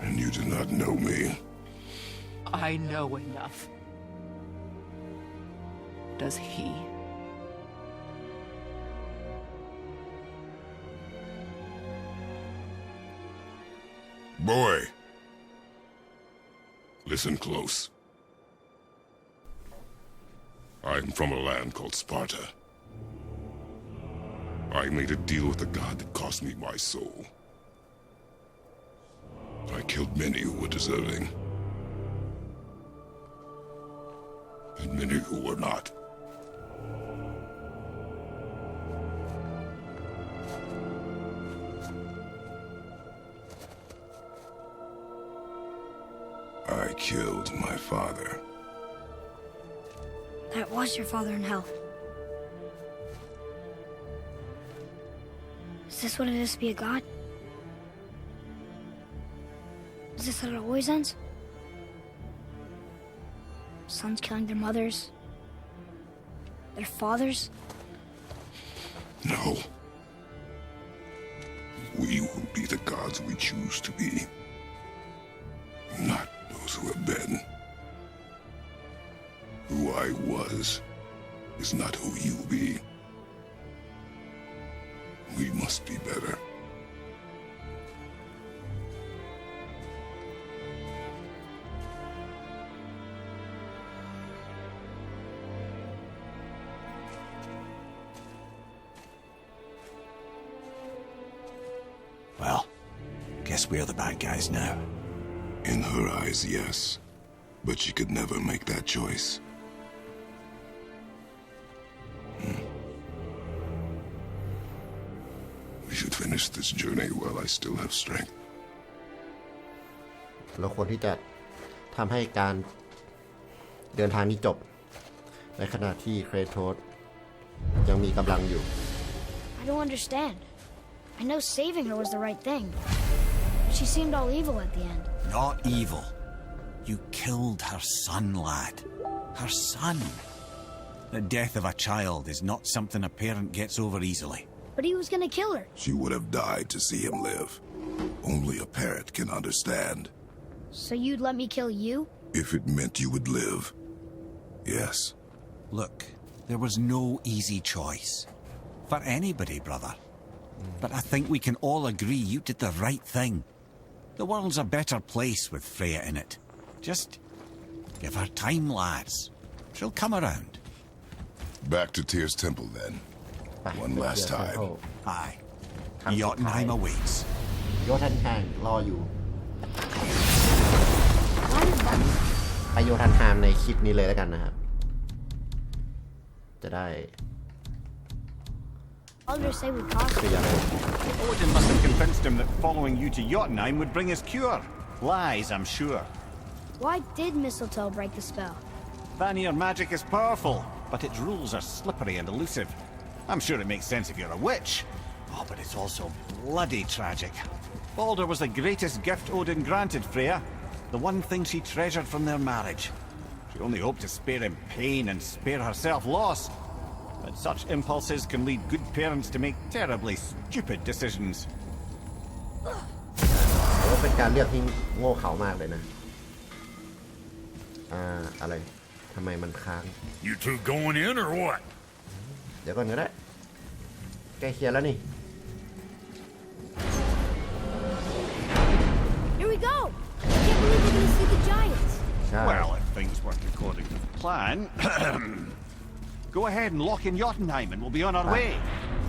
And you do not know me. I know enough. Does he? Boy. Listen close. I'm from a land called Sparta. I made a deal with the god that cost me my soul. I killed many who were deserving. And many who were not. I killed my father. That was your father in hell. Is this what it is to be a god? Is this how it always ends? Sons killing their mothers? Their fathers? No. We will be the gods we choose to be. Not those who have been. Who I was is not who you'll be. We must be better. Well, guess we're the bad guys now. In her eyes, yes. But she could never make that choice. We should finish this journey while I still have strength. เราควรที่จะทำให้การเดินทางนี้จบในขณะที่เครโทสยังมีกำลังอยู่ I don't understand. I know saving her was the right thing. She seemed all evil at the end. Not evil. You killed her son, lad. Her son. The death of a child is not something a parent gets over easily. But he was gonna kill her. She would have died to see him live. Only a parent can understand. So you'd let me kill you? If it meant you would live. Yes. Look, there was no easy choice. For anybody, brother. But I think we can all agree you did the right thing. The world's a better place with Freya in it. Just give her time, lads. She'll come around. Back to Tyr's temple, then. One last time. Aye. Jotunheim awaits. โยธันแฮมรออยู่ ไปโยธันแฮมในคลิปนี้เลยแล้วกันนะครับ จะได้ Others say we caused เคลียร์เลย Odin must have convinced him that following you to Jotunheim would bring his cure. Lies, I'm sure. Why did mistletoe break the spell? Vanir magic is powerful, but its rules are slippery and elusive. I'm sure it makes sense if you're a witch. Oh, but it's also bloody tragic. Baldur was the greatest gift Odin granted Freya, the one thing she treasured from their marriage. She only hoped to spare him pain and spare herself loss. But such impulses can lead good parents to make terribly stupid decisions. เป็นการเลือกที่โง่เขลามากเลยนะ อะไรทำไมมันค้าง You two going in or what? เดี๋ยวก่อนก็ได้ใกล้เคลียร์แล้วนี่ Here we go! I can't believe we're gonna see the giants. ใช่ Well, if things work according to plan, go ahead and lock in Jotunheim and we'll be on our way.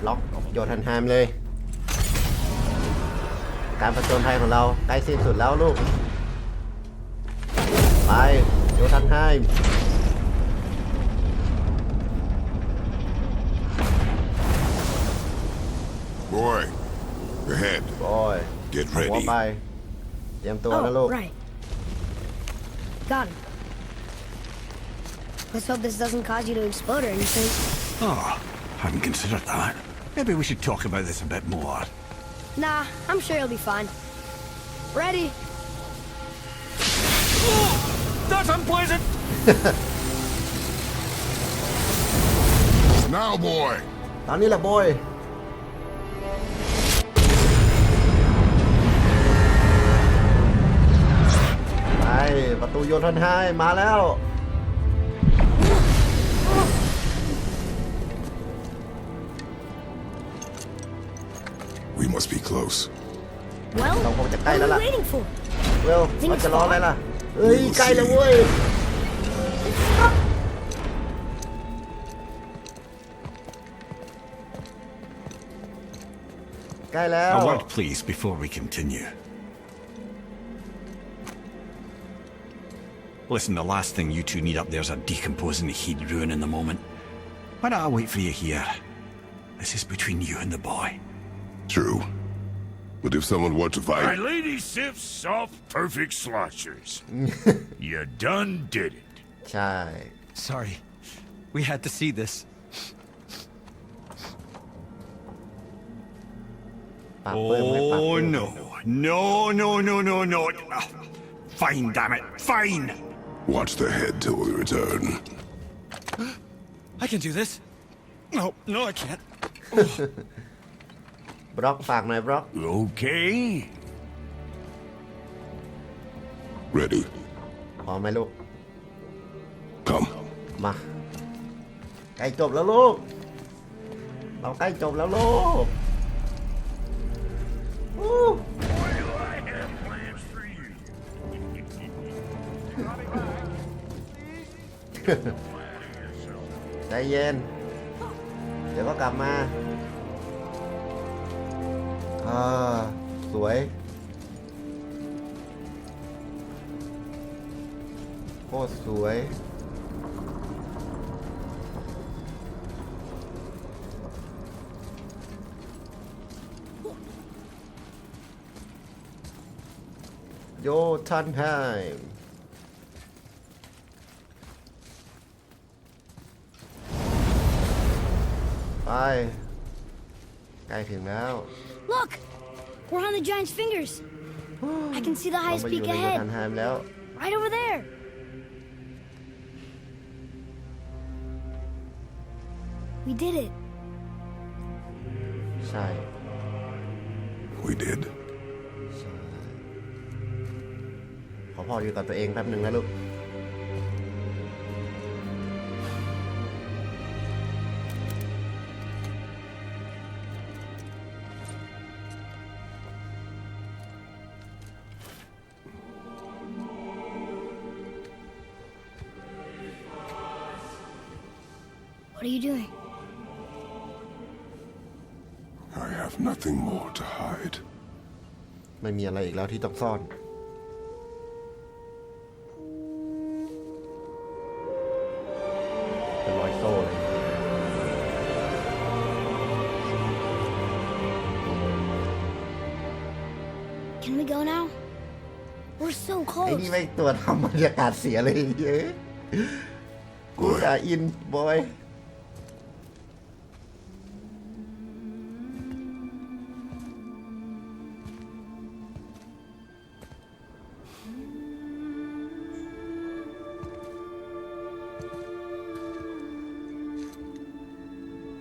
ล็อกโยธันแฮมเลย การผจญภัยของเราใกล้สิ้นสุดแล้วลูก ไปโยธันแฮม Boy, ahead. บอย Get หัว ready. ไป เตรียมตัวนะลู Oh, ก right. Got him. Let's hope this doesn't cause you to explode or anything. Oh, hadn't considered that. Maybe we should talk about this a bit more. Nah, I'm sure you'll be fine. Ready? That's unpleasant! Now, boy. ตอนนี้แหละบอย ไป ประตูโยธันแฮมมาแล้ว We must be close. Well, Don't hold the what guy, are Lala. we waiting for? เวลมันจะร้องอะไรล่ะ เฮ้ย ใกล้แล้วเว้ย ใกล้แล้ว A word, please, before we continue. Listen, the last thing you two need up there is a decomposing heat ruining the moment. Why don't I wait for you here? This is between you and the boy. True. But if someone were to My fight, lady sips soft, perfect sloshers. You done did it. ใช่ Sorry. We had to see this. ปากเปิ้มไม่ปาก Oh เปิ้ม no. No, no, no, no, no. Fine, damn it. Fine. watch the head till we return. I can do this. No, no, I can't. บล็อกฝากหน่อยบล็อก Okay. Ready. พร้อมไหมลูก Come. มาใกล้จบแล้วลูก เราใกล้จบแล้วลูกอู้ Boy, do I have plans for you. ใจเย็น เดี๋ยวก็กลับมาสวยโคตรสวยโยทันไทม์ไปใกล้ถึงแล้ว Look! We're on the giant's fingers. I can see the เรา highest มาอยู่ peak ในโยทัน ahead. ไทม์แล้ว Right over there. We did it. ใช่ We did. ขอพออยู่กับตัวเองแป๊บหนึ่งนะลูก What are you doing? I have nothing more to hide. ไม่มีอะไรอีกแล้วที่ต้องซ่อน เป็นรอยโซ่เลย Can we go now? We're so ไอ้ close. นี่ไม่ตัวทำบรรยากาศเสียเลยเย้กูจะอินบอย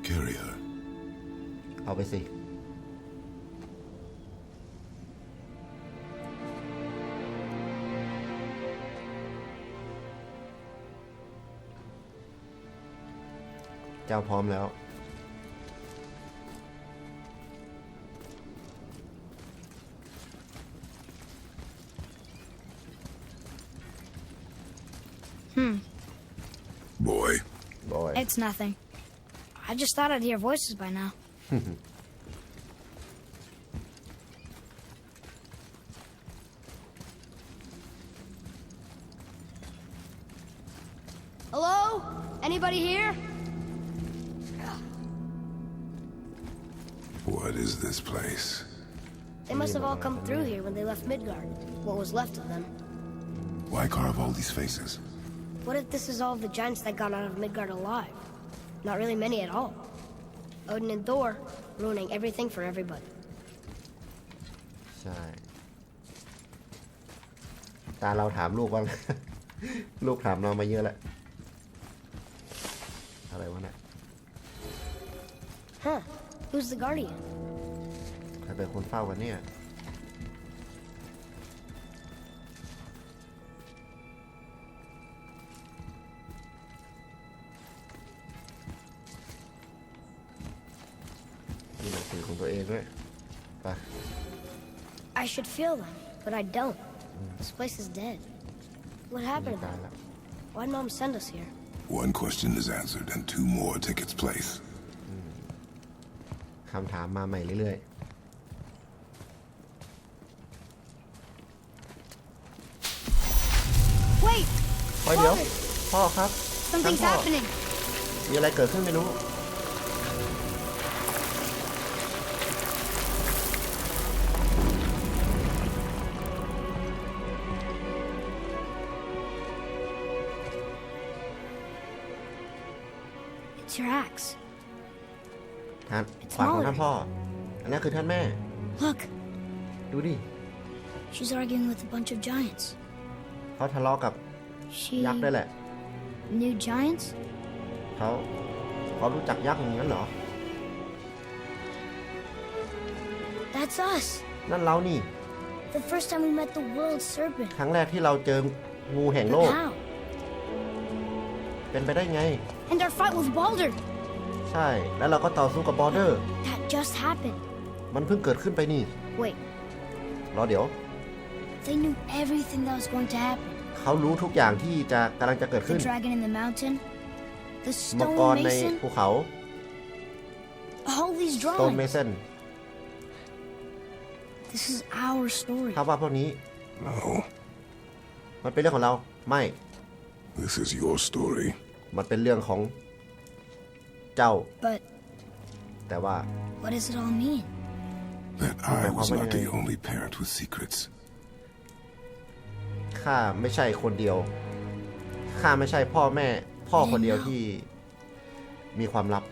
Carry her. เอาไปสิ เจ้าพร้อมแล้ว Boy. บอย It's nothing. I just thought I'd hear voices by now. Hello? Anybody here? What is this place? They must have all come through here when they left Midgard. What was left of them. Why carve all these faces? What if this is all of the giants that got out of Midgard alive? Not really many at all. Odin and Thor ruining everything for everybody. ใช่ ตาเราถามลูกว่า ลูกถามเรามาเยอะแล้ว อะไรวะเนี่ย Huh. Who's the guardian? ใครเป็นคนเฝ้ากันเนี่ย มีหนังสือของตัวเองด้วยไป I should feel them, but I don't. This place is dead. What happened to ตาย them? แล้ว Why'd Mom send us here? One question is answered and two more take its place. คำถามมาใหม่เรื่อยๆ Wait! พ่อเดี๋ยว พ่อครับ Something's ท่านพ่อ happening. มีอะไรเกิดขึ้นไม่รู้ ม your axe? ท่านขวานของท่านพ่อ อันนั้นคือท่านแม่ Look, ดูดิ she's arguing with a bunch of giants. เขาทะเลาะกับ She ยักษ์ด้วยแหละ knew giants? เขารู้จักยักษ์อย่างนั้นเหรอ That's us. นั่นเรานี่ The first time we met the world serpent. ครั้งแรกที่เราเจองูแห่งโล But ก how? เป็นไปได้ไง And our fight with Baldur. ใช่ แล้วเราก็ต่อสู้กับบอร์เดอร์ That just happened. มันเพิ่งเกิดขึ้นไปนี่ Wait, รอเดี๋ยว they knew everything that was going to happen. เขารู้ทุกอย่างที่กำลังจะเกิดขึ้น The dragon in the mountain, the มังกร stone ใน mason, ภูเขา all these โตนเม drawings. สัน This is our story. ถ้าว่าพวกนี้ No, มันเป็นเรื่องของเรา ไม่ this is your story. มันเป็นเรื่องของเจ้า But แต่ว่า what does it all mean? That I was not the only parent with secrets. ข้าไม่ใช่คนเดียว ข้าไม่ใช่พ่อแม่ พ่อคนเดียวที่มีความลับ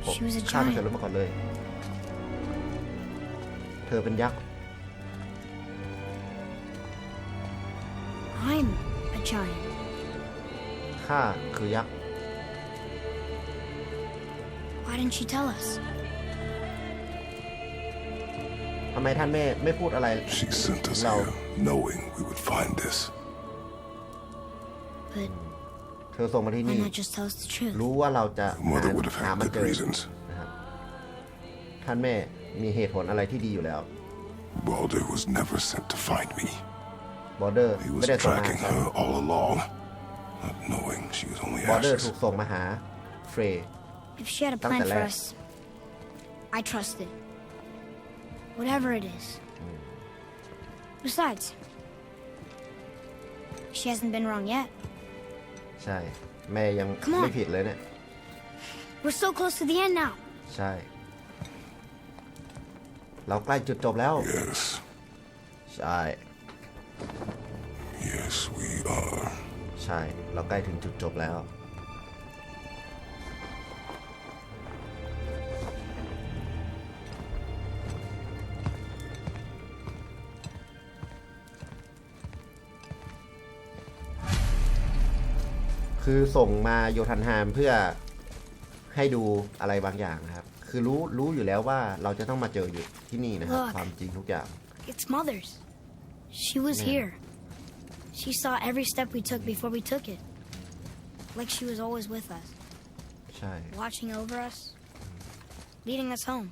ผม She was a ข้าไม่เคย giant. รู้มาก่อนเลย เธอเป็นยักษ์ I'm a giant. ข้าคือยักษ์ Why didn't she tell us? ทำไมท่านแม่ไม่พูดอะไร She sent us เรา here knowing we would find this. But เธอส่งมาที่ why นี่ not just tell us the truth? รู้ว่าเราจะ Mother would have หา had มัน good เจอ reasons. นะครับท่านแม่มีเหตุผลอะไรที่ดีอยู่แล้ว Baldur was never sent to find me. บอร์เดอร์ He ไม่ was ได้ส่งมา tracking หา her all along, not knowing she was only บอร์เดอร์ ashes. ถูกส่งมาหาเฟรย์ If she had a plan for us, I trust it. Whatever it is. Besides, she hasn't been wrong yet. ใช่ แม่ยัง Come on ไม่ผิดเลยเนี่ย We're so close to the end now. ใช่ เราใกล้จุดจบแล้ว Yes, ใช่ yes, we are. ใช่ เราใกล้ถึงจุดจบแล้ว คือส่งมาโยธันฮามเพื่อให้ดูอะไรบางอย่างนะครับ คือรู้อยู่แล้วว่าเราจะต้องมาเจออยู่ที่นี่นะครับ Look. ความจริงทุกอย่าง It's Mother's. She was Yeah. here. She saw every step we took before we took it. Like she was always with us, ใช่ watching over us, leading us home.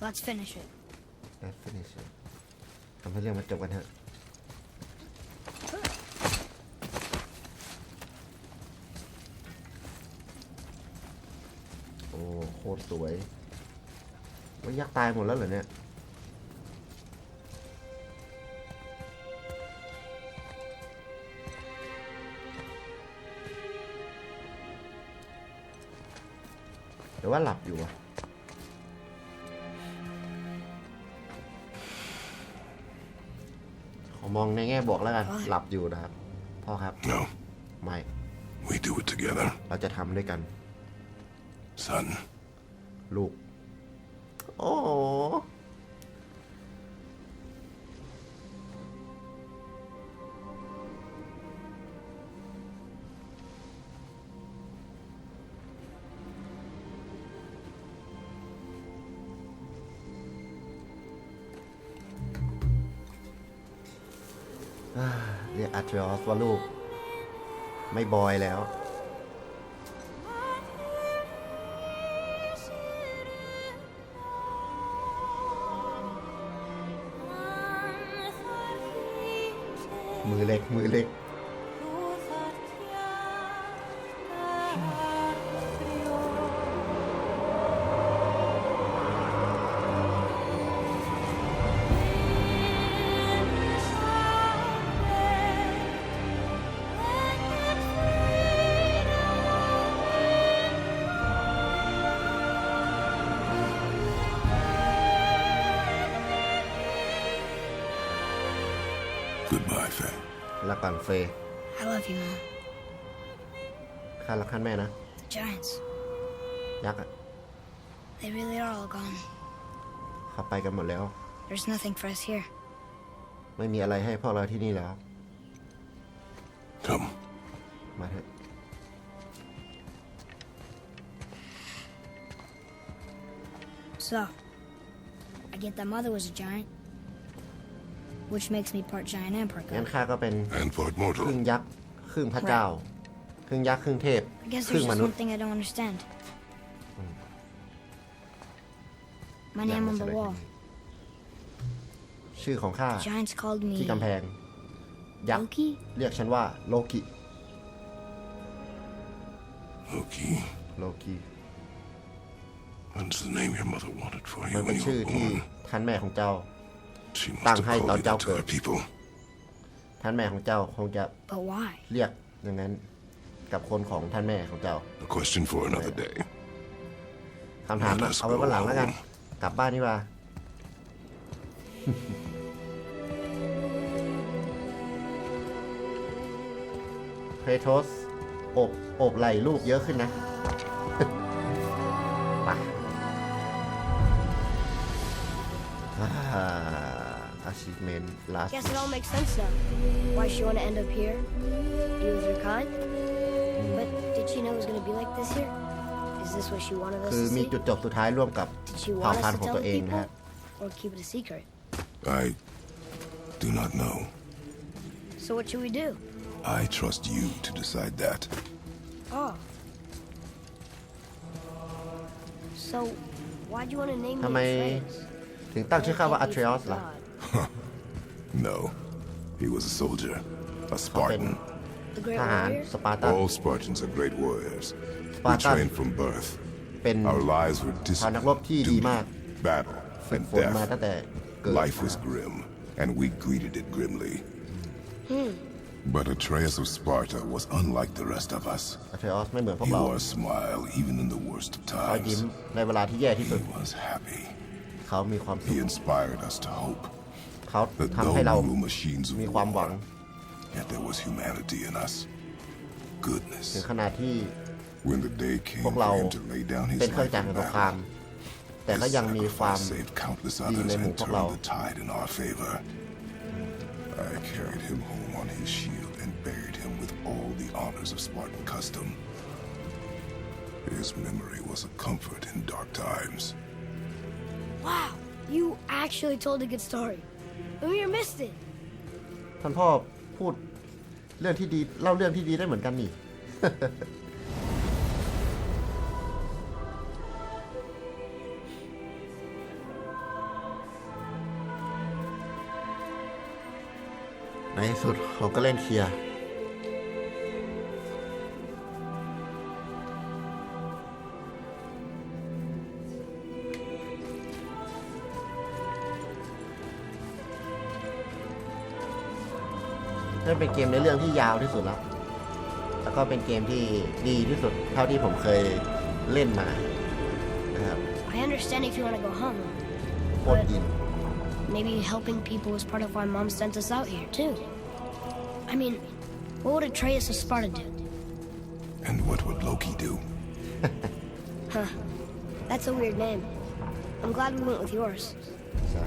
Let's finish it. Let's finish it ทำให้เรื่องมันจบกันเถอะ โอ้โคตรสวยว่ายักษ์ตายหมดแล้วเหรอเนี่ย หรือว่าหลับอยู่อะขอมองในแง่บวกแล้วกัน หลับอยู่นะครับ พ่อครับ No, ไม่ we do it together. เราจะทำด้วยกัน Son, ลูก โอ้โหเรียกอาร์เทรอสว่าลูก ไม่บอยแล้ว มือเล็ก มือเล็ก goodbye, Faye. แล้วกันเฟย์ I love you, Mom. ข้ารักท่านแม่นะ The giants. ยักษ์อะ They really are all gone. เขาไปกันหมดแล้ว There's nothing for us here. ไม่มีอะไรให้พวกเราที่นี่แล้ว Come. มาเถอะ So, I get that mother was a giant, which makes me part giant and part งั้น god. ข้าก็เป็น And part ครึ่ง mortal. ยักษ์ครึ่งพระเจ้า ครึ่งยักษ์ครึ่งเทพ I guess ครึ่ there's งม just นุษ one ย์ thing I don't understand. My อยาก name มา on แส the ดง wall. ชื่อของข้า Giants called ที่ me กำแพง ยักษ์ Loki. เรียกฉันว่าโลกิ Loki. โลกิ That's the name your mother wanted for มั you นเป็น when you ชื่อ were ที่ born. ท่านแม่ของเจ้า She must Tang have hai called tao you chao that to cờ. her people. ท่านแม่ของเจ้าคงจะ But why? เรียกอย่างนั้นกับคนของท่านแม่ของเจ้า A question for another day. คำถามอะเอาไว้วันหลังแล้วกัน กลับบ้านนี่ว่า เพโทสอบไหล่ลูกเยอะขึ้นนะ ไปachievement last Guess it all makes sense now. Why she want to end up here? Be with her kind? But did she know it was going to be like this here? Is this what she wanted us คือ to มี see? จุดจบสุดท้ายร่วมกับ Did she เผ่า want พัน us ธุ์ to ของ tell ตัว the เองนะ people? ฮะ Or keep it a secret? I do not know. So what should we do? I trust you to decide that. Oh. So, why'd you want to name me ทำไม Atreus? ถึงตั้งชื่อข้าว่า Can't be from Atreus ล่ะ God. No. He was a soldier. A Spartan. The Great ทหาร Warrior? สปาร์ตัน All Spartans are great warriors. We Spartan. trained from birth. เป็น Our lives were ชาวนักรบ discipline, ที่ดี duty, มาก battle, ฝึก and ฝนมาตั้ง death. แต่เกิด Life was grim, and we greeted it grimly. But Atreus of Sparta was unlike the rest of us. อัเทรอสไม่เหมือนพวก He เรา wore a smile even in the worst of เขายิ้ม times. ในเวลาที่แย่ที่สุด He was happy. เขามีความสุ He ข inspired us to hope เขา that ทำให้ though เรา we were machines of มีความหวัง war, yet there was humanity in us. ถึง Goodness. ขนาดที่ When the day came พวกเรา for him to lay down his เป็นเครื่อง life จักร in แห่งสงคราม battle, แต่ก็ his ยังมีความ sacrifice saved countless ดี others ในหมู่ and พวกเรา turned the tide in our favor. I carried him home on his shield and buried him with all the honors of Spartan custom. His memory was a comfort in dark times. Wow, you actually told a good story. Amir missed it. ท่านพ่อพูดเรื่องที่ดีเล่าเรื่องที่ดีได้เหมือนกันนี่ ในที่สุดผมก็เล่นเคลียร์นี่เป็นเกมในเรื่องที่ยาวที่สุดแล้ว แล้วก็เป็นเกมที่ดีที่สุดเท่าที่ผมเคยเล่นมานะครับ I understand if you want to go home, โคตรอิน maybe helping people was part of why Mom sent us out here, too. I mean, what would Atreus of Sparta do? And what would Loki do? Huh. That's a weird name. I'm glad we went with yours. ใช่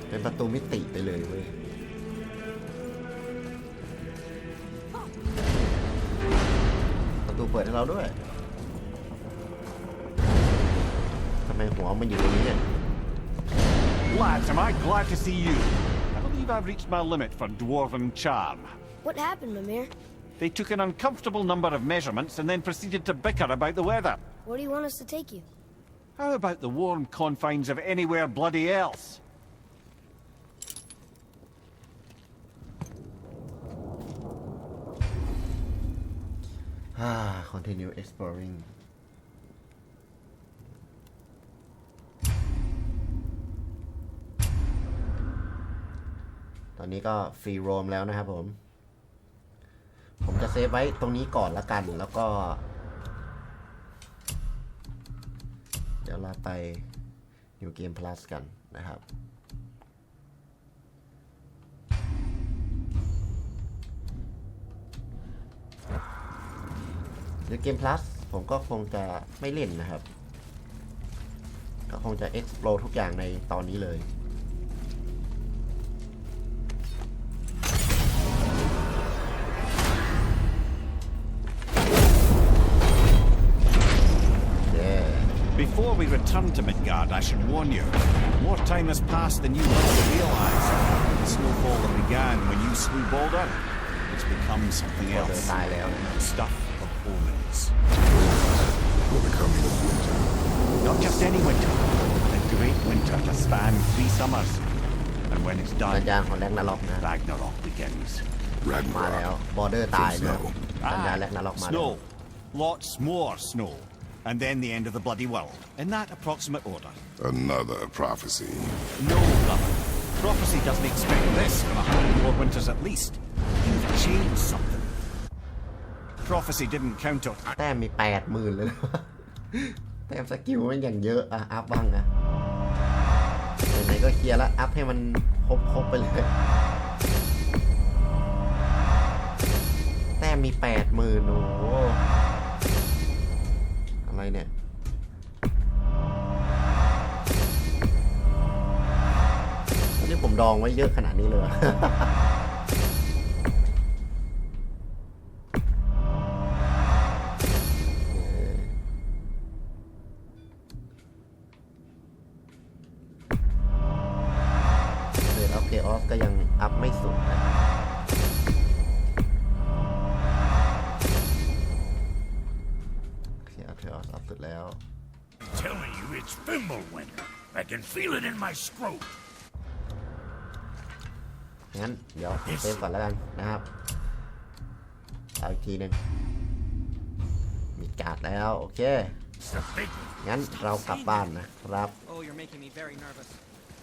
เป็นประตูมิติไปเลยเว้ย ประตูเปิดให้เราด้วย ทำไมหัวมันอยู่ตรงนี้เนี่ย Lads, am I glad to see you? I believe I've reached my limit for dwarven charm. What happened, Mimir? They took an uncomfortable number of measurements and then proceeded to bicker about the weather. Where do you want us to take you? How about the warm confines of anywhere bloody else? Continue exploring ตอนนี้ก็ฟรีโรมแล้วนะครับผม ผมจะเซฟไว้ตรงนี้ก่อนละกัน แล้วก็ เดี๋ยวเราไป New Game Plus กันนะครับ หรือเกม plus ผมก็คงจะไม่เล่นนะครับก็คงจะ explore ทุกอย่างในตอนนี้เลยBefore we return to Midgard, I should warn you. More time has passed than you will realize. The snowfall that began when you slew Balder, it's become something else. Stuff of omens. For the coming of winter. Not just any winter. The great winter to span 3 summers. And when it's done, Ragnarok begins. มาแล้ว border ตายแล้วสัญญาณแรกนรกมาแล้ว Snow. Lots more snow. And then the end of the bloody world, in that approximate order. Another prophecy. No, brother. Prophecy doesn't expect this from 100 more winters at least. You've changed something. Prophecy didn't counter. แต้มมี 80,000 เลยแต้มสกิลมันอย่างเยอะอ่ะอัพบ้างนะไหนๆก็เคลียร์แล้วอัพให้มันครบไปเลยแต้มมี 80,000 โอ้โหอะไรเนี่ยนี่ผมดองไว้เยอะขนาดนี้เลยเรทออฟเคออสก็ยังอัพไม่สุดนะอัพสุดแล้ว Telling you it's Fimbulwinter. I can feel it in my scrotum. งั้นเดี๋ยวเซฟก่อนแล้วกันนะครับเอาอีกทีหนึ่งมีการ์ดแล้วโอเคงั้นเรากลับบ้านนะครับ Oh, you're making me very nervous.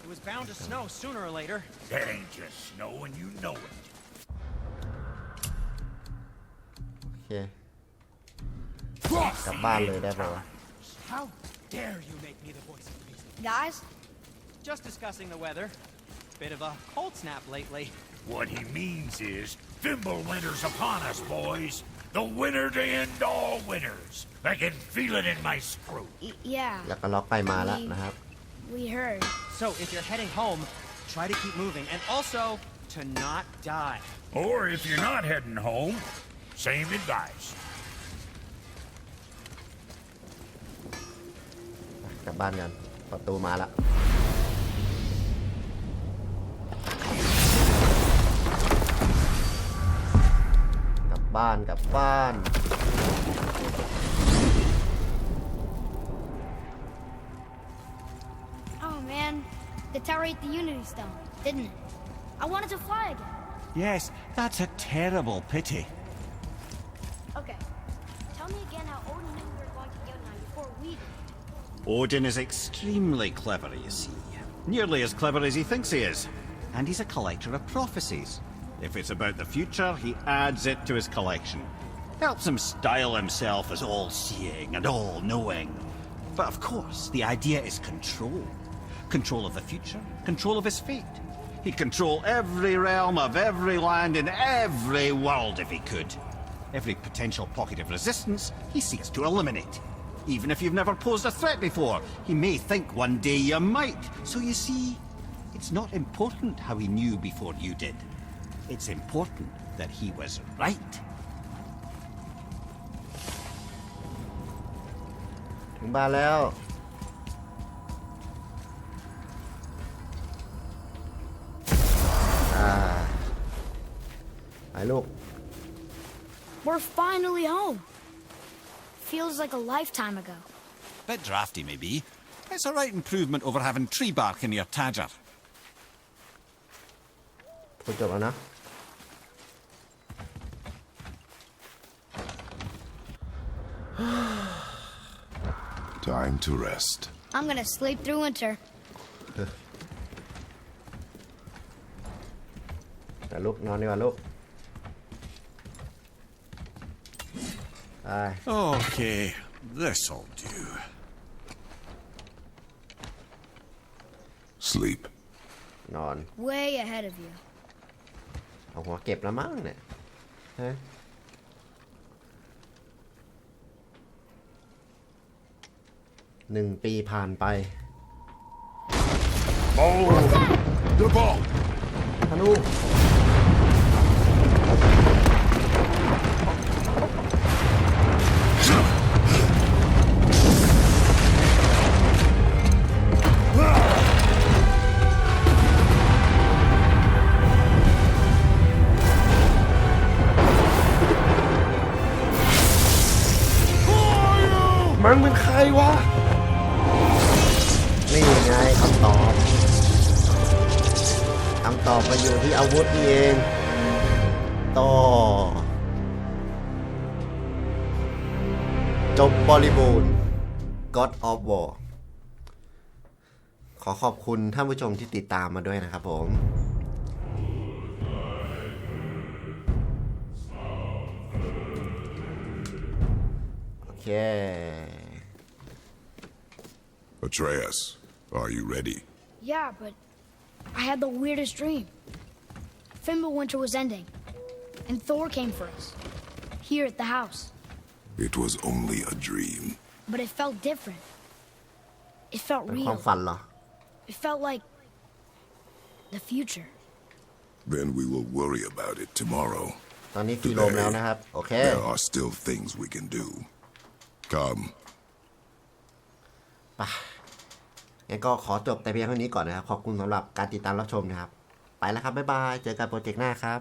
It was bound to snow sooner or later. That ain't just snow and you know it. โอเคกลับบ้านเลยได้ป่าว How dare you make me the voice of reason? Guys? Just discussing the weather. Bit of a cold snap lately. What he means is, Fimbulwinter's upon us, boys. The winter to end all winters. I can feel it in my screw. Yeah. แล้วก็ล็อกไปมาแล้วนะครับ We heard. So if you're heading home, try to keep moving, and also to not die. Or if you're not heading home, same advice. กลับบ้านกันประตูมาแล้วกลับบ้าน Oh man, the tower ate the Unity Stone, didn't it? I wanted to fly again. Yes, that's a terrible pity. Okay, tell me again how Odin knew we were going to Jotunheim before we did. Odin is extremely clever, you see. Nearly as clever as he thinks he is. And he's a collector of prophecies. If it's about the future, he adds it to his collection. Helps him style himself as all-seeing and all-knowing. But of course, the idea is control. Control of the future, control of his fate. He'd control every realm of every land in every world if he could. Every potential pocket of resistance, he seeks to eliminate. Even if you've never posed a threat before, he may think one day you might. So you see, it's not important how he knew before you did. It's important that he was right. ถึงบ้านแล้วไปลูก We're finally home. Feels like a lifetime ago. Bit drafty, maybe. It's a right improvement over having tree bark in your tadger. พูดจบแล้วนะ Time to rest. I'm gonna sleep through winter. แต่ลูกนอนดีกว่าลูก Okay, this'll do. Sleep. นอน Way ahead of you. เอาหัวเก็บแล้วมั้งเนี่ยฮะ 1 ปีผ่านไป The ball! ธนูมันเป็นใครวะ นี่ไงคำตอบมาอยู่ที่อาวุธนี่เองต่อจบบริบูรณ์ God of War ขอขอบคุณท่านผู้ชมที่ติดตามมาด้วยนะครับผมโอเค Atreus, are you ready? Yeah, but I had the weirdest dream. Fimbulwinter was ending, and Thor came for us, here at the house. It was only a dream. But it felt different. It felt เป็นความ real. ฝันเหรอ It felt like the future. Then we will worry about it tomorrow. ตอนนี้ฟรีโรมแล้วนะครับ โอเค There are still things we can do. Come. ไปงั้นก็ขอจบแต่เพียงเท่านี้ก่อนนะครับ ขอบคุณสำหรับการติดตามรับชมนะครับ ไปแล้วครับ บ๊ายบาย เจอกันโปรเจกต์หน้าครับ